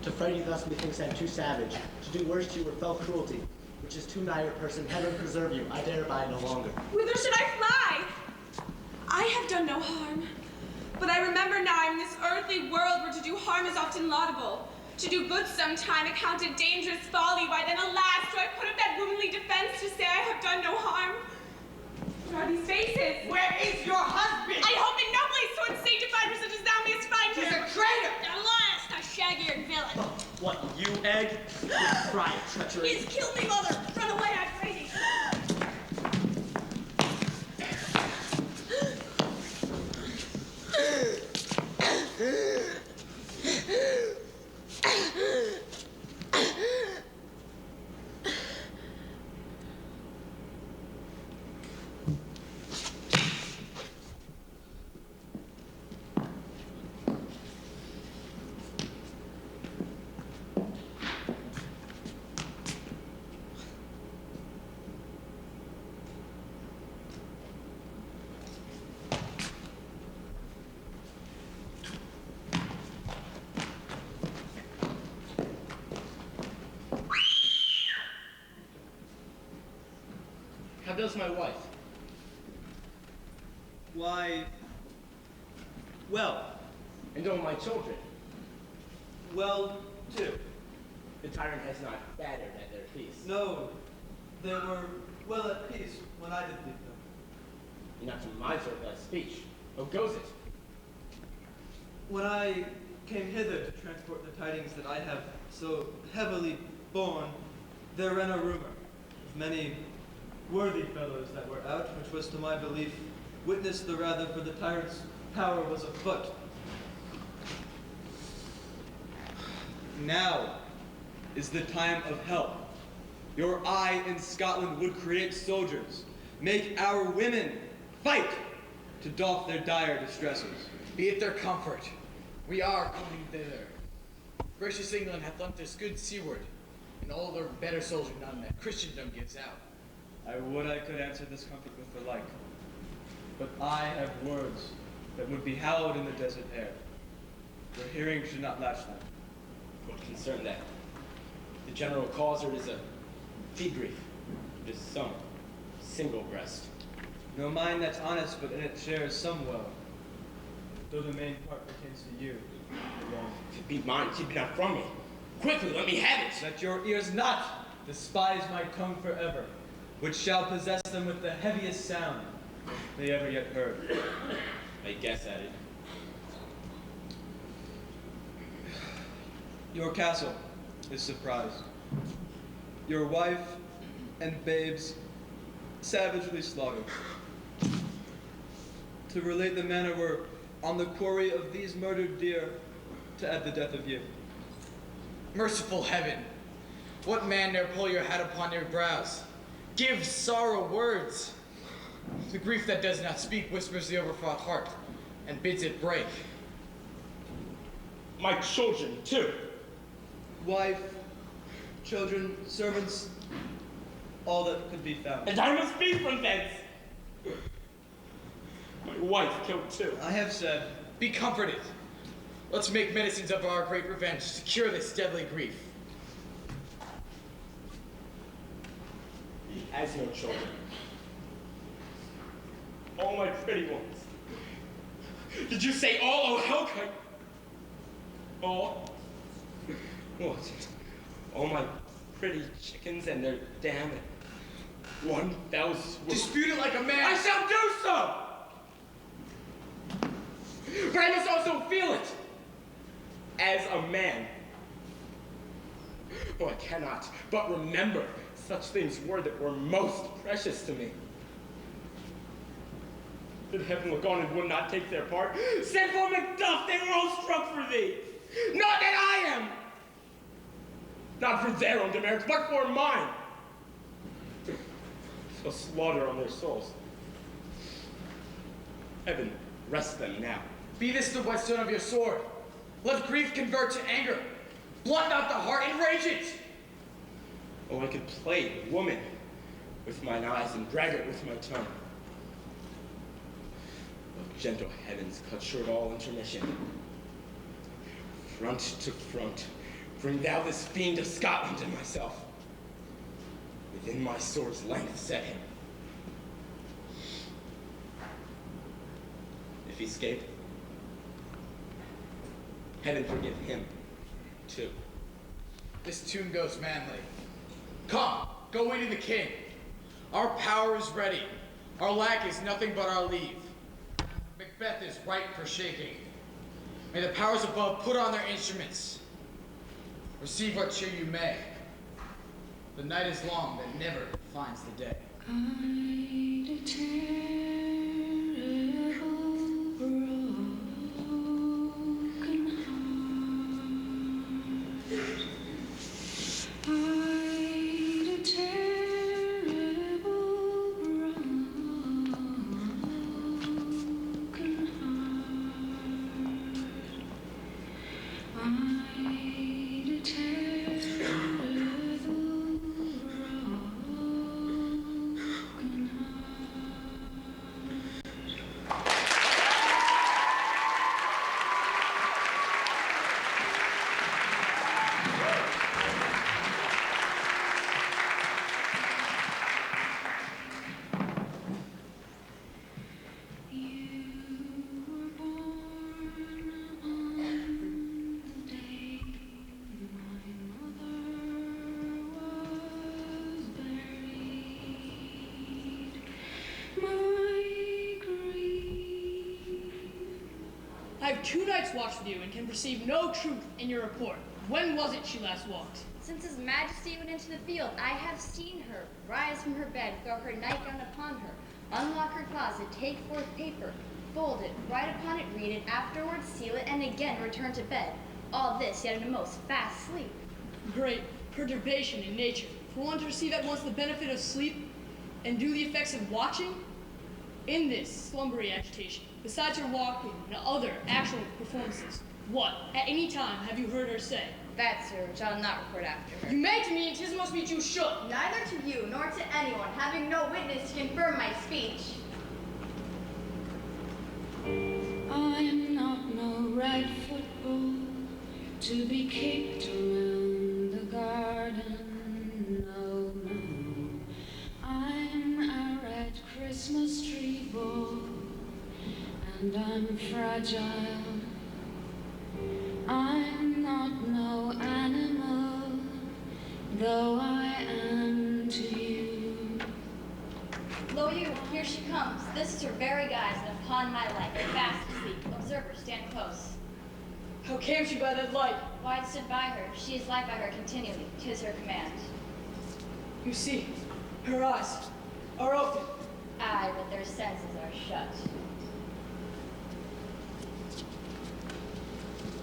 To fright you thus methinks I am too savage. To do worse to you or fell cruelty, which is too nigh your person. Heaven preserve you. I dare abide no longer. Whither should I fly? I have done no harm. But I remember now I'm in this earthly world where to do harm is often laudable. To do good sometime accounted dangerous folly. Why then, alas, do I put up that womanly defense to say I have done no harm? What are these faces? Where is your husband? I hope in no place so unsanctified for such as thou mayest find him. He's a traitor! At last, a shag-eared villain. What, you egg? Cry of treachery. He's killed me, mother. Run away, I pray thee. does my wife? Why, well. And all my children? Well, too. The tyrant has not battered at their peace. No, they were well at peace when I did leave them. You're not to miser of thy speech. How goes it? When I came hither to transport the tidings that I have so heavily borne, there ran a rumor of many worthy fellows that were out, which was to my belief witness the rather, for the tyrant's power was afoot. Now is the time of help. Your eye in Scotland would create soldiers, make our women fight to doff their dire distresses. Be it their comfort, we are coming thither. Gracious England hath lent us good seaward, and all their better soldier none that Christendom gives out. I would I could answer this comfort with the like, but I have words that would be hallowed in the desert air. Your hearing should not latch them. What concern that? The general cause, or is a debrief? It is some single breast. No mind that's honest, but in it shares some woe, though the main part pertains to you alone. If it be mine, keep it not from me. Quickly, let me have it! Let your ears not despise my tongue forever, which shall possess them with the heaviest sound they ever yet heard. I guess at it. Your castle is surprised. Your wife and babes savagely slaughtered. To relate the manner were on the quarry of these murdered deer to add the death of you. Merciful heaven, what man dare pull your hat upon your brows? Give sorrow words. The grief that does not speak whispers the overfraught heart and bids it break. My children, too. Wife, children, servants, all that could be found. And I must be from thence. My wife killed too. I have said. Be comforted. Let's make medicines of our great revenge to cure this deadly grief. He has no children. All my pretty ones. Did you say all? Oh, Hellkite! All? What? All my pretty chickens and their damn one fell swoop. Dispute it like a man. I shall do so! But I must also feel it as a man. Oh, I cannot but remember such things were that were most precious to me. Did heaven look on and would not take their part? Send for Macbeth, they were all struck for thee. Not that I am. Not for their own demerits, but for mine. A slaughter on their souls. Heaven, rest them now. Be this the whetstone of your sword. Let grief convert to anger. Blunt not the heart, enrage it. Oh, I could play woman with mine eyes and braggart with my tongue. Oh, gentle heavens, cut short all intermission. Front to front, bring thou this fiend of Scotland and myself. Within my sword's length set him. If he escape, heaven forgive him, too. This tune goes manly. Come, go in to the king. Our power is ready. Our lack is nothing but our leave. Macbeth is ripe for shaking. May the powers above put on their instruments. Receive what cheer you may. The night is long that never finds the day. 2 nights' watch with you and can perceive no truth in your report. When was it she last walked? Since His Majesty went into the field, I have seen her rise from her bed, throw her nightgown upon her, unlock her closet, take forth paper, fold it, write upon it, read it, afterwards seal it, and again return to bed. All this yet in a most fast sleep. Great perturbation in nature. For one to receive at once the benefit of sleep and do the effects of watching? In this slumbery agitation, besides her walking and other actual performances, what, at any time, have you heard her say? That, sir, which I'll not report after her. You may to me, and 'tis must be you should. Neither to you, nor to anyone, having no witness to confirm my speech. I'm not no right football to be kicked around the garden, no, no. I'm a red Christmas tree ball, and I'm fragile. I'm not no animal, though I am to you. Lo you, here she comes. This is her very guise, and upon my life, fast asleep. Observe her, stand close. How came she by that light? Why stood by her? She is light by her continually. 'Tis her command. You see, her eyes are open. Aye, but their senses are shut.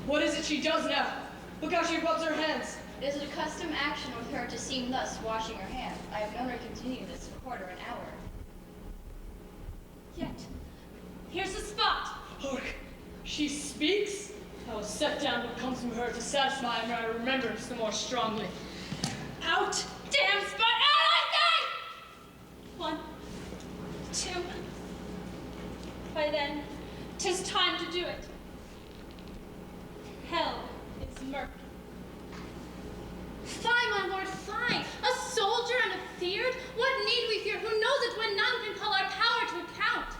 What is it she does now? Look how she rubs her hands. It is a custom action with her to seem thus washing her hands. I have known her continue this a quarter an hour. Yet, here's the spot. Hark, she speaks. I will set down what comes from her to satisfy my remembrance the more strongly. Out, damn spot, out, I say! 1, 2. By then, 'tis time to do it. Hell is murky. Fie, my lord, fie! A soldier and a feared? What need we fear? Who knows it when none can call our power to account?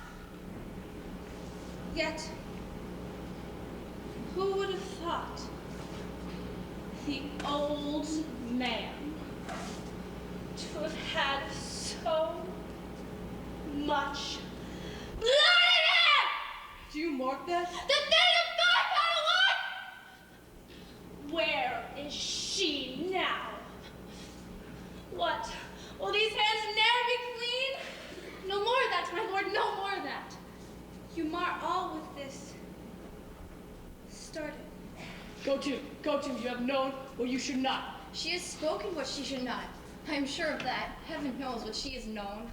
Yet, who would have thought the old man to have had so much blood in him? Do you mark that? The thing of God, Padawan! Where is she now? What? Will these hands ne'er be clean? No more of that, my lord, no more of that. You mar all with this. Started. Go to, you have known what you should not. She has spoken what she should not. I am sure of that. Heaven knows what she has known.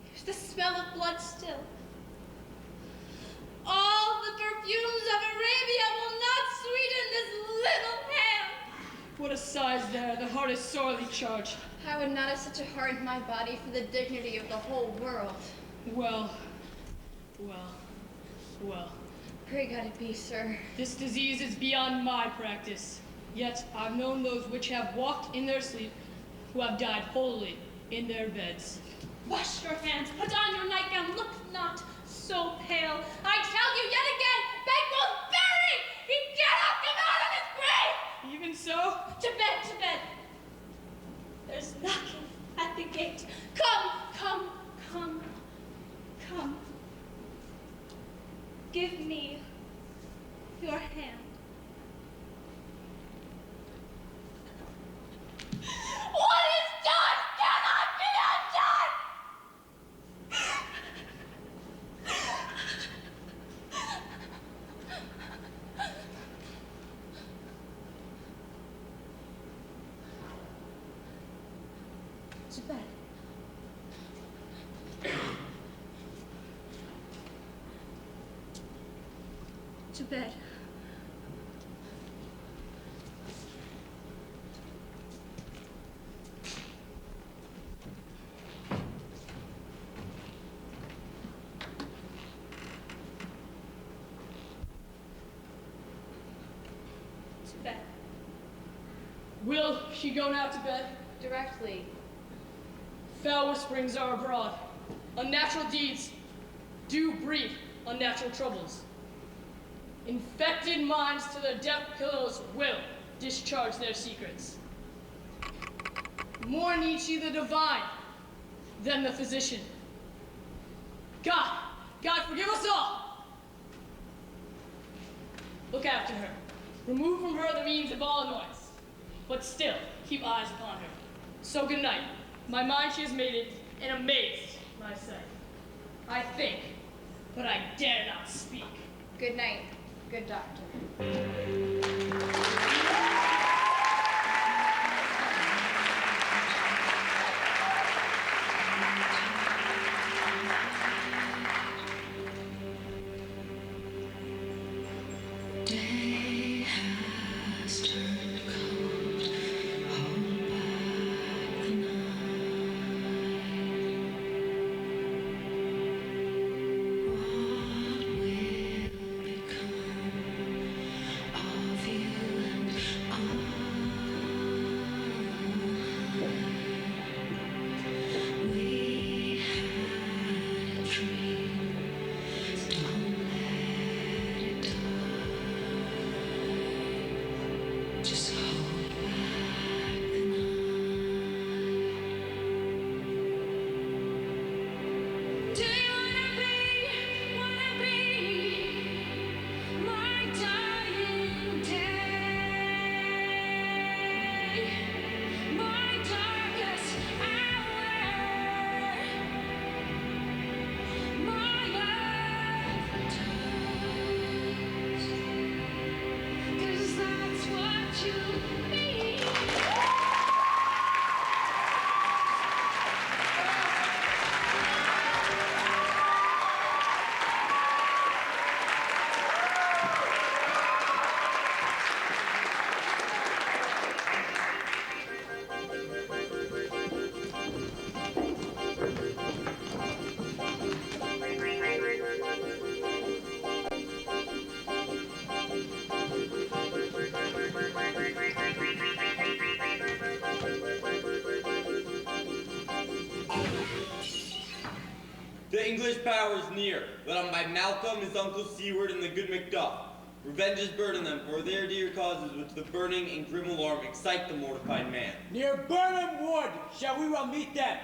There's the smell of blood still. All the perfumes of Arabia will not sweeten this little hand. What a size there, the heart is sorely charged. I would not have such a heart in my body for the dignity of the whole world. Well. Pray God it be, sir. This disease is beyond my practice. Yet I've known those which have walked in their sleep, who have died wholly in their beds. Wash your hands, put on your nightgown, look not so pale. I tell you yet again, Banquo's buried! He cannot come out of his grave! Even so? To bed. There's knocking at the gate. Come. Give me your hand. What is done cannot be undone. To bed. To bed. To bed. Will she go now to bed? Directly. Foul whisperings are abroad. Unnatural deeds do breed unnatural troubles. Infected minds to their deaf pillows will discharge their secrets. More needs she the divine than the physician. God, God forgive us all! Look after her. Remove from her the means of all annoyance. But still, keep eyes upon her. So good night. My mind she has made it, and amazed my sight. I think, but I dare not speak. Good night, good doctor. Day has turned cold, hold back the night. What will become of you and I? We had a dream, don't let it die. Just hold back the night. Do you wanna be my dying day, my darkest hour, my last touch? 'Cause that's what you need. The English power is near, led on by Malcolm, his uncle Seward, and the good Macduff. Revenge is burdened them for their dear causes, which the burning and grim alarm excite the mortified man. Near Burnham Wood shall we well meet them.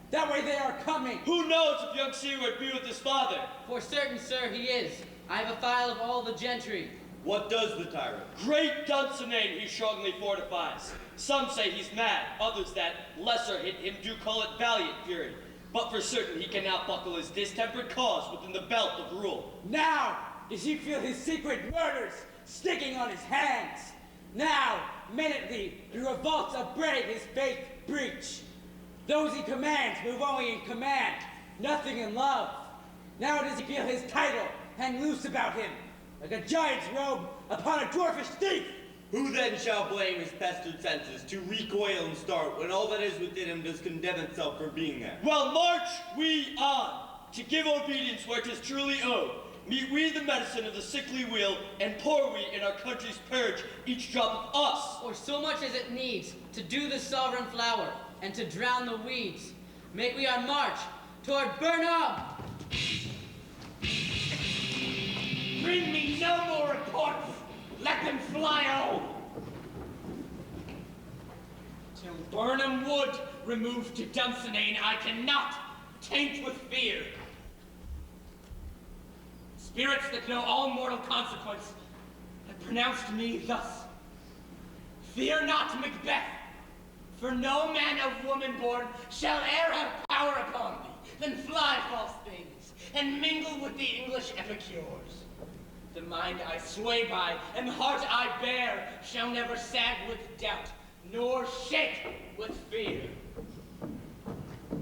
That way they are coming. Who knows if young Seward be with his father? For certain, sir, he is. I have a file of all the gentry. What does the tyrant? Great Dunsinane he strongly fortifies. Some say he's mad, others that, lesser hit him do call it valiant fury. But for certain he cannot buckle his distempered cause within the belt of rule. Now does he feel his secret murders sticking on his hands. Now, minutely, the revolts of brave his faith breach. Those he commands move only in command, nothing in love. Now does he feel his title hang loose about him, like a giant's robe upon a dwarfish thief. Who then shall blame his pestered senses to recoil and start when all that is within him does condemn itself for being there? Well, march we on, to give obedience where 'tis truly owed. Meet we the medicine of the sickly wheel, and pour we in our country's purge each drop of us. Or so much as it needs, to do the sovereign flower, and to drown the weeds. Make we our march toward Burnham! Bring me no more reports. Let them fly home. Till Burnham Wood removed to Dunsinane, I cannot taint with fear. Spirits that know all mortal consequence have pronounced me thus. Fear not, Macbeth, for no man of woman born shall e'er have power upon thee, then fly false things, and mingle with the English epicures. The mind I sway by, and the heart I bear, shall never sag with doubt, nor shake with fear.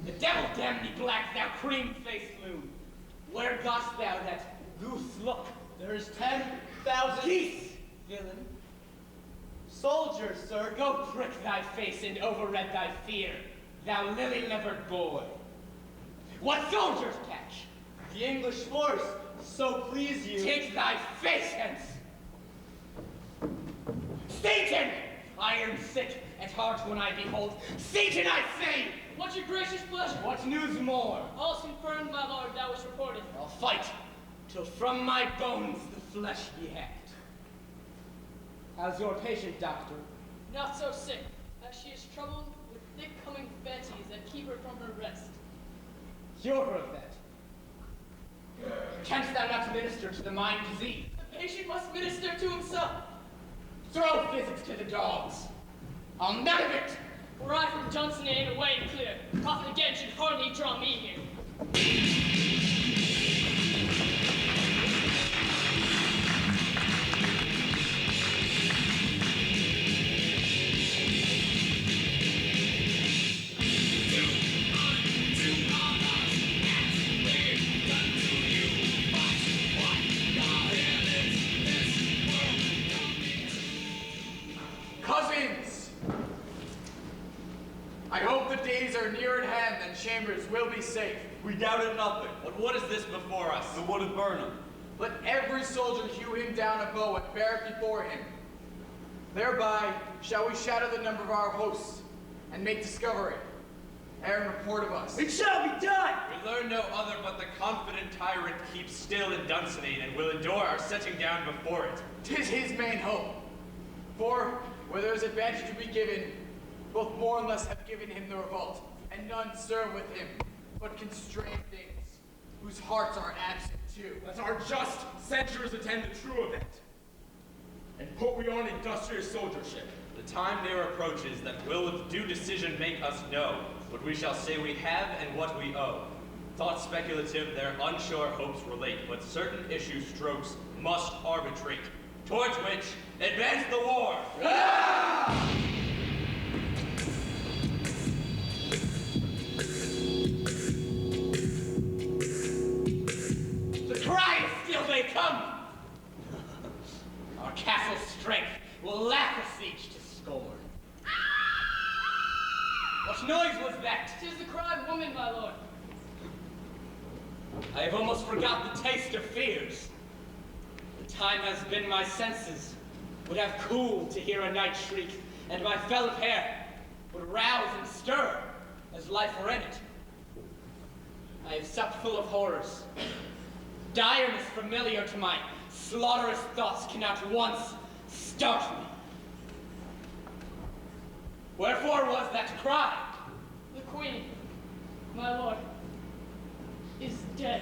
The devil damn thee black, thou cream-faced loon. Where gost thou that goose look? There is 10,000 geese, villain. Soldiers, sir. Go prick thy face and overread thy fear, thou lily-livered boy. What soldiers catch? The English force, so please you. Take thy face hence! Satan! Iron sick at heart when I behold. Satan, I say! What's your gracious pleasure? What news more? All's confirmed, my lord, that was reported. I'll fight till from my bones the flesh be hacked. How's your patient, doctor? Not so sick, as she is troubled with thick-coming fancies that keep her from her rest. Cure her of that. Canst thou not minister to the mind diseased? The patient must minister to himself. Throw physics to the dogs. I'll none of it. Were I from Dunsinane away and clear, profit again should hardly draw me here. Cousins! I hope the days are near at hand and Chambers will be safe. We doubted nothing. But what is this before us? The wood of Burnham. Let every soldier hew him down a bow and bear it before him. Thereby shall we shatter the number of our hosts and make discovery, ere in report of us. It shall be done! We learn no other but the confident tyrant keeps still in Dunsinane and will endure our setting down before it. 'Tis his main hope. For where there is advantage to be given, both more and less have given him the revolt, and none serve with him, but constrained things, whose hearts are absent too. Let our just censures attend the true event, and put we on industrious soldiership. The time near approaches that will with due decision make us know what we shall say we have and what we owe. Thoughts speculative their unsure hopes relate, but certain issue strokes must arbitrate, towards which advance the war. The cry is still may come. Our castle's strength will laugh a siege to scorn. What noise was that? 'Tis the cry of woman, my lord. I have almost forgot the taste of fears. The time has been my senses would have cooled to hear a night shriek, and my fell of hair would rouse and stir as life were in it. I have supped full of horrors. Direness familiar to my slaughterous thoughts cannot once start me. Wherefore was that cry? The queen, my lord, is dead.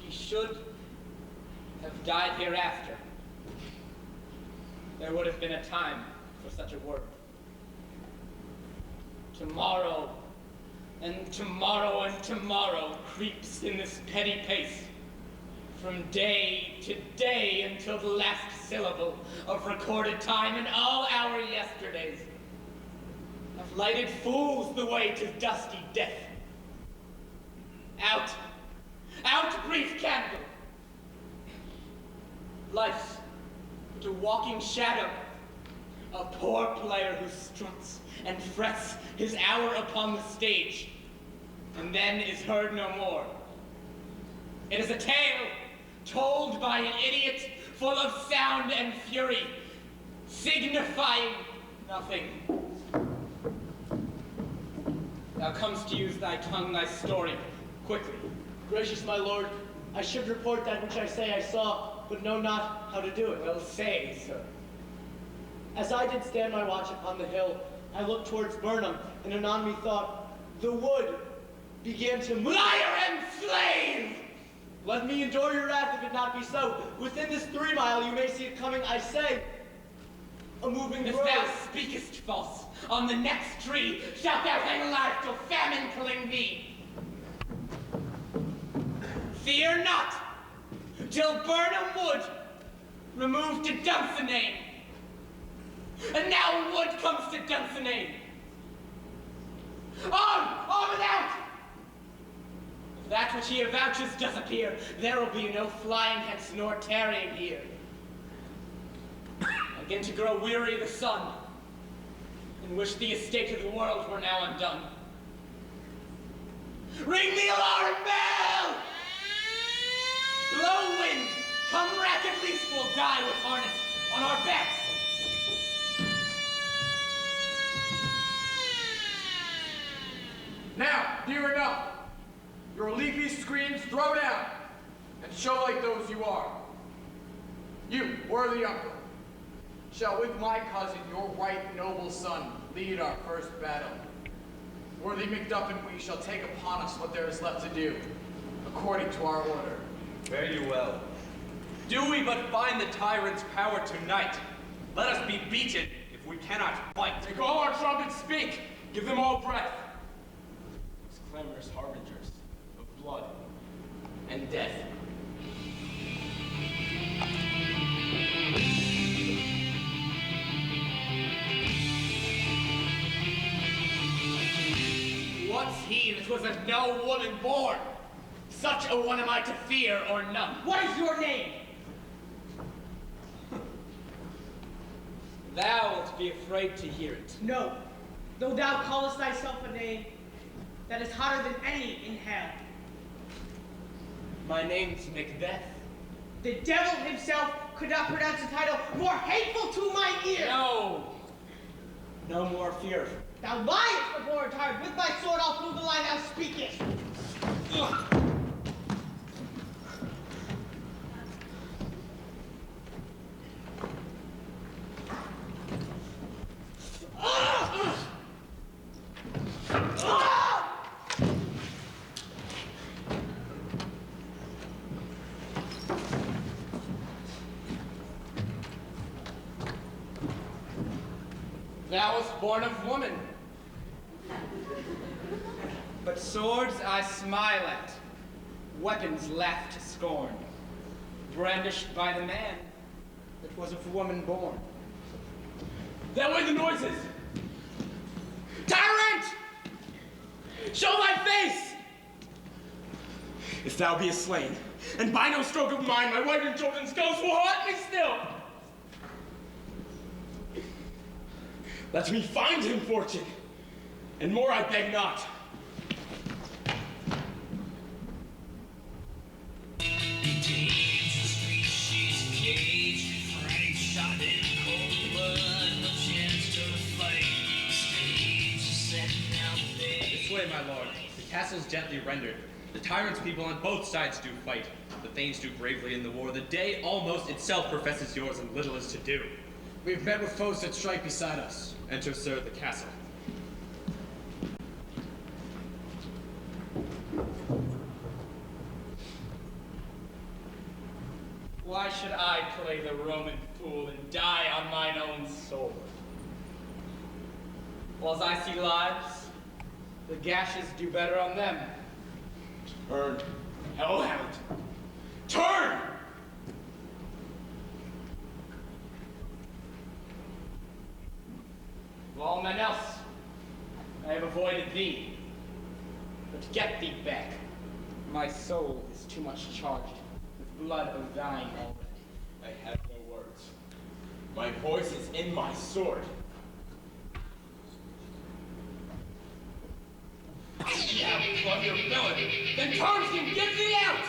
She should have died hereafter. There would have been a time for such a word. Tomorrow, and tomorrow, and tomorrow creeps in this petty pace, from day to day until the last syllable of recorded time in all our yesterdays have lighted fools the way to dusty death. Out, out, brief candle! Life's but a walking shadow, a poor player who struts and frets his hour upon the stage, and then is heard no more. It is a tale told by an idiot full of sound and fury, signifying nothing. Thou comest to use thy tongue, thy story, quickly. Gracious my lord, I should report that which I say I saw, but know not how to do it. Well, say, sir. As I did stand my watch upon the hill, I looked towards Burnham, and anon methought the wood began to move. Liar and slave! Let me endure your wrath if it not be so. Within this 3 mile you may see it coming, I say. A moving If grove. thou speakest false, on the next tree shalt thou hang alive till famine cling thee. Fear not, till Burnham Wood removed to Dunsinane. And now Wood comes to Dunsinane. On without! If that which he avouches does appear, there will be no flying hence nor tarrying here. I begin to grow weary of the sun, and wish the estate of the world were now undone. Ring the alarm bell! Blow wind, come rack, at least we'll die with harness on our backs. Now, hear enough. Your leafy screams throw down, and show like those you are. You, worthy uncle, shall with my cousin, your right noble son, lead our first battle. Worthy Macduff and we shall take upon us what there is left to do, according to our order. Fare you well. Do we but find the tyrant's power tonight, let us be beaten if we cannot fight. Make all our trumpets speak. Give them all breath. Those clamorous harbingers of blood and death. What's he that was of no woman born? Such a one am I to fear or none. What is your name? Thou wilt be afraid to hear it. No, though thou callest thyself a name that is hotter than any in hell. My name's Macbeth. The devil himself could not pronounce a title more hateful to my ear. No, no more fear. Thou liest before retired. With my sword I'll prove the lie thou speakest. Thou wast born of woman. But swords I smile at, weapons laugh to scorn, brandished by the man that was of woman born. That way the noises! Tyrant! Show thy face! If thou be slain, and by no stroke of mine my wife and children's ghosts will haunt me still! Let me find him, fortune, and more I beg not. This way, my lord. The castle's gently rendered. The tyrant's people on both sides do fight. The thanes do bravely in the war. The day almost itself professes yours, and little is to do. We have met with foes that strike beside us. Enter, sir, the castle. Why should I play the Roman fool and die on mine own sword? Whilst I see lives, the gashes do better on them. Turn, hellhound! Turn! Of all men else, I have avoided thee. But get thee back. My soul is too much charged with blood of thine already. I have no words. My voice is in my sword. Thou plunder villain, then turn him, get thee out!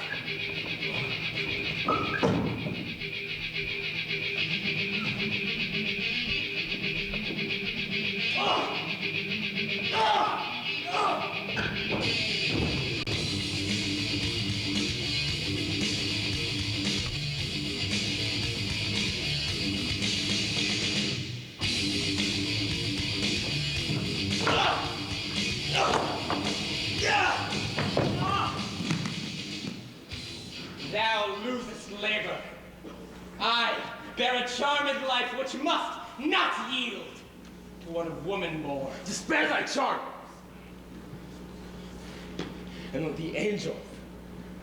Thou losest labor. I bear a charmed life which must not yield to one of woman born. Despair thy charm! And let the angel,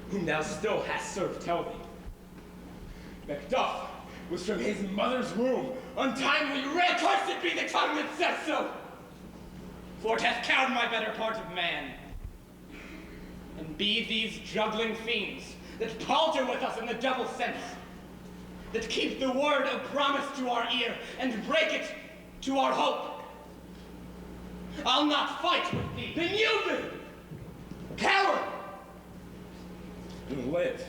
whom thou still hast served, tell thee. Macduff was from his mother's womb, untimely red. Cursed be the tongue that says so! For it hath cowed my better part of man. And be these juggling fiends that palter with us in the double sense, that keep the word of promise to our ear and break it to our hope. I'll not fight with thee. Then you be! Coward! And live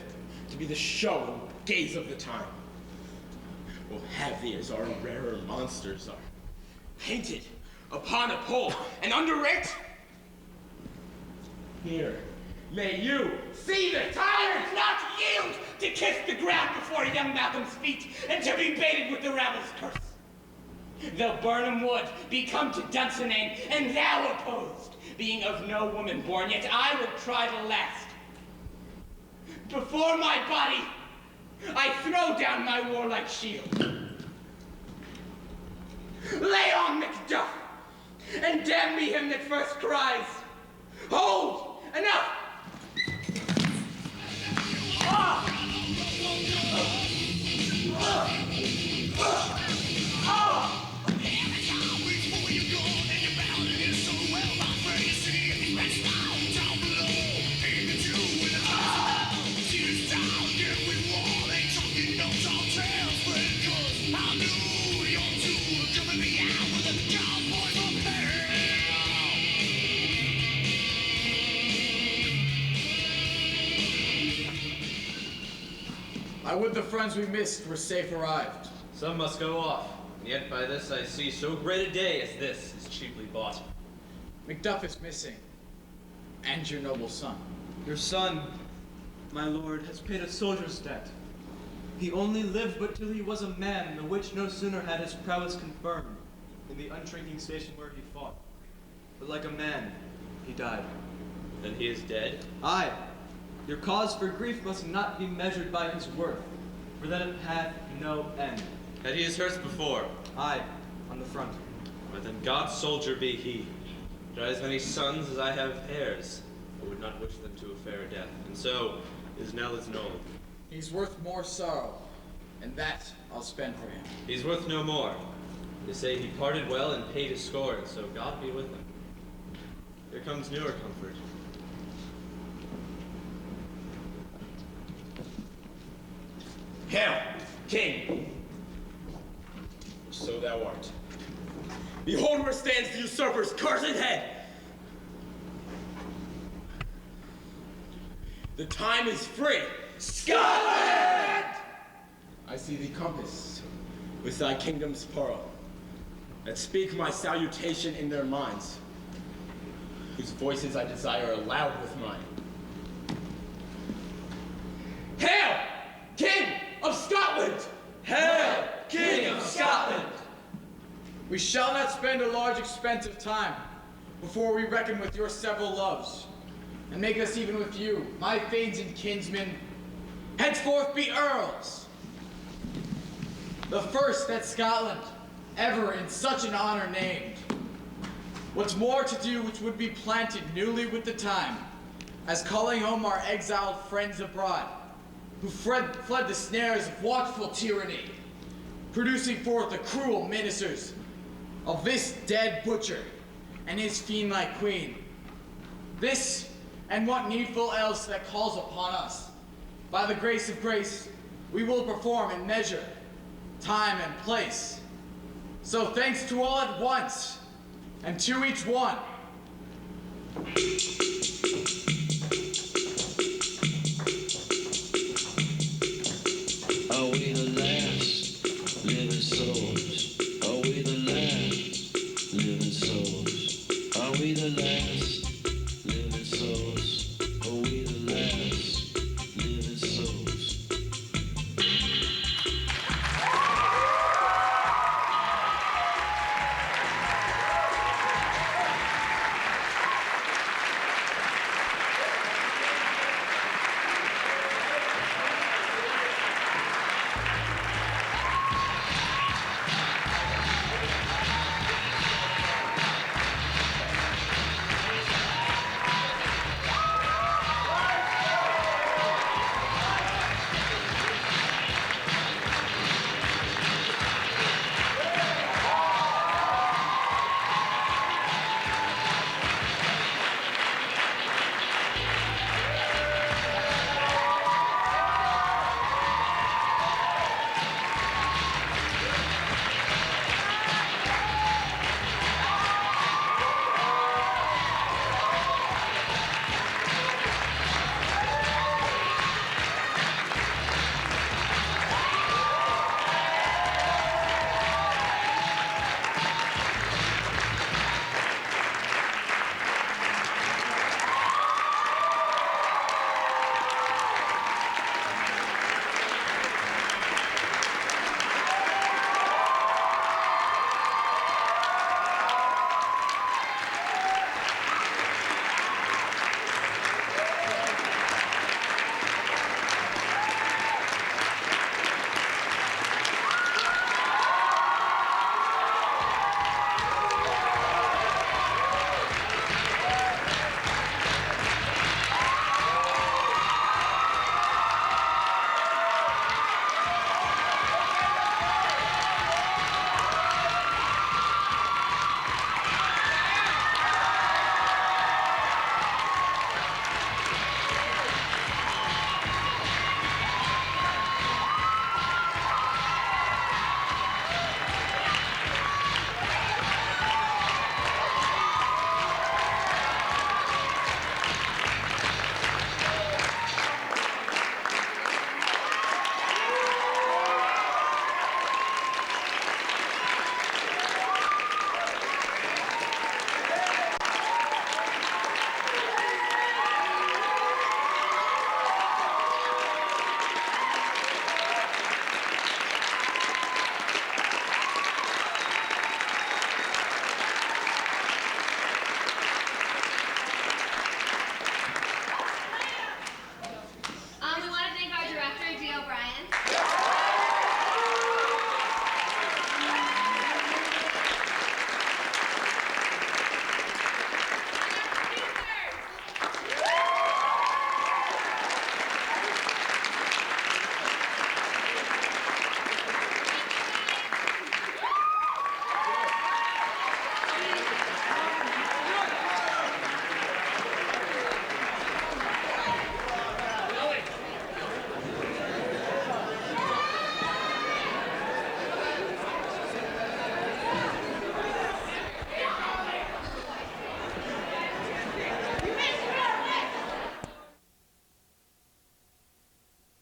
to be the show and gaze of the time. We'll have thee as our rarer monsters are, painted upon a pole, and under it, here May you see the tyrants not yield to kiss the ground before young Malcolm's feet and to be baited with the rabble's curse. Though Burnham would be come to Dunsinane, and thou opposed, being of no woman born, yet I will try the last. Before my body, I throw down my warlike shield. Lay on, Macduff, and damn me him that first cries, hold, enough! I would the friends we missed were safe arrived. Some must go off, and yet by this I see so great a day as this is cheaply bought. Macduff is missing, and your noble son. Your son, my lord, has paid a soldier's debt. He only lived but till he was a man, the which no sooner had his prowess confirmed in the unshrinking station where he fought. But like a man, he died. Then he is dead? Aye. Your cause for grief must not be measured by his worth, for that it hath no end. Had he his hurts before? Aye, on the front. Why then God's soldier be he. Had I as many sons as I have heirs, I would not wish them to a fairer death. And so is Nell as Noel. He's worth more sorrow, and that I'll spend for him. He's worth no more. They say he parted well and paid his score, and so God be with him. Here comes newer comfort. Hail, King! So thou art. Behold where stands the usurper's cursed head! The time is free! Scotland! I see thee compassed with thy kingdom's pearl, that speak my salutation in their minds, whose voices I desire aloud with mine. Hail, King of Scotland! Hail, King of Scotland! We shall not spend a large expense of time before we reckon with your several loves, and make us even with you, my thanes and kinsmen, henceforth be earls. The first that Scotland ever in such an honor named. What's more to do which would be planted newly with the time, as calling home our exiled friends abroad, who fled the snares of watchful tyranny, producing forth the cruel ministers of this dead butcher and his fiend-like queen. This, and what needful else that calls upon us, by the grace of grace, we will perform in measure, time, and place. So thanks to all at once, and to each one. Are we the last living souls? Are we the last living souls? Are we the last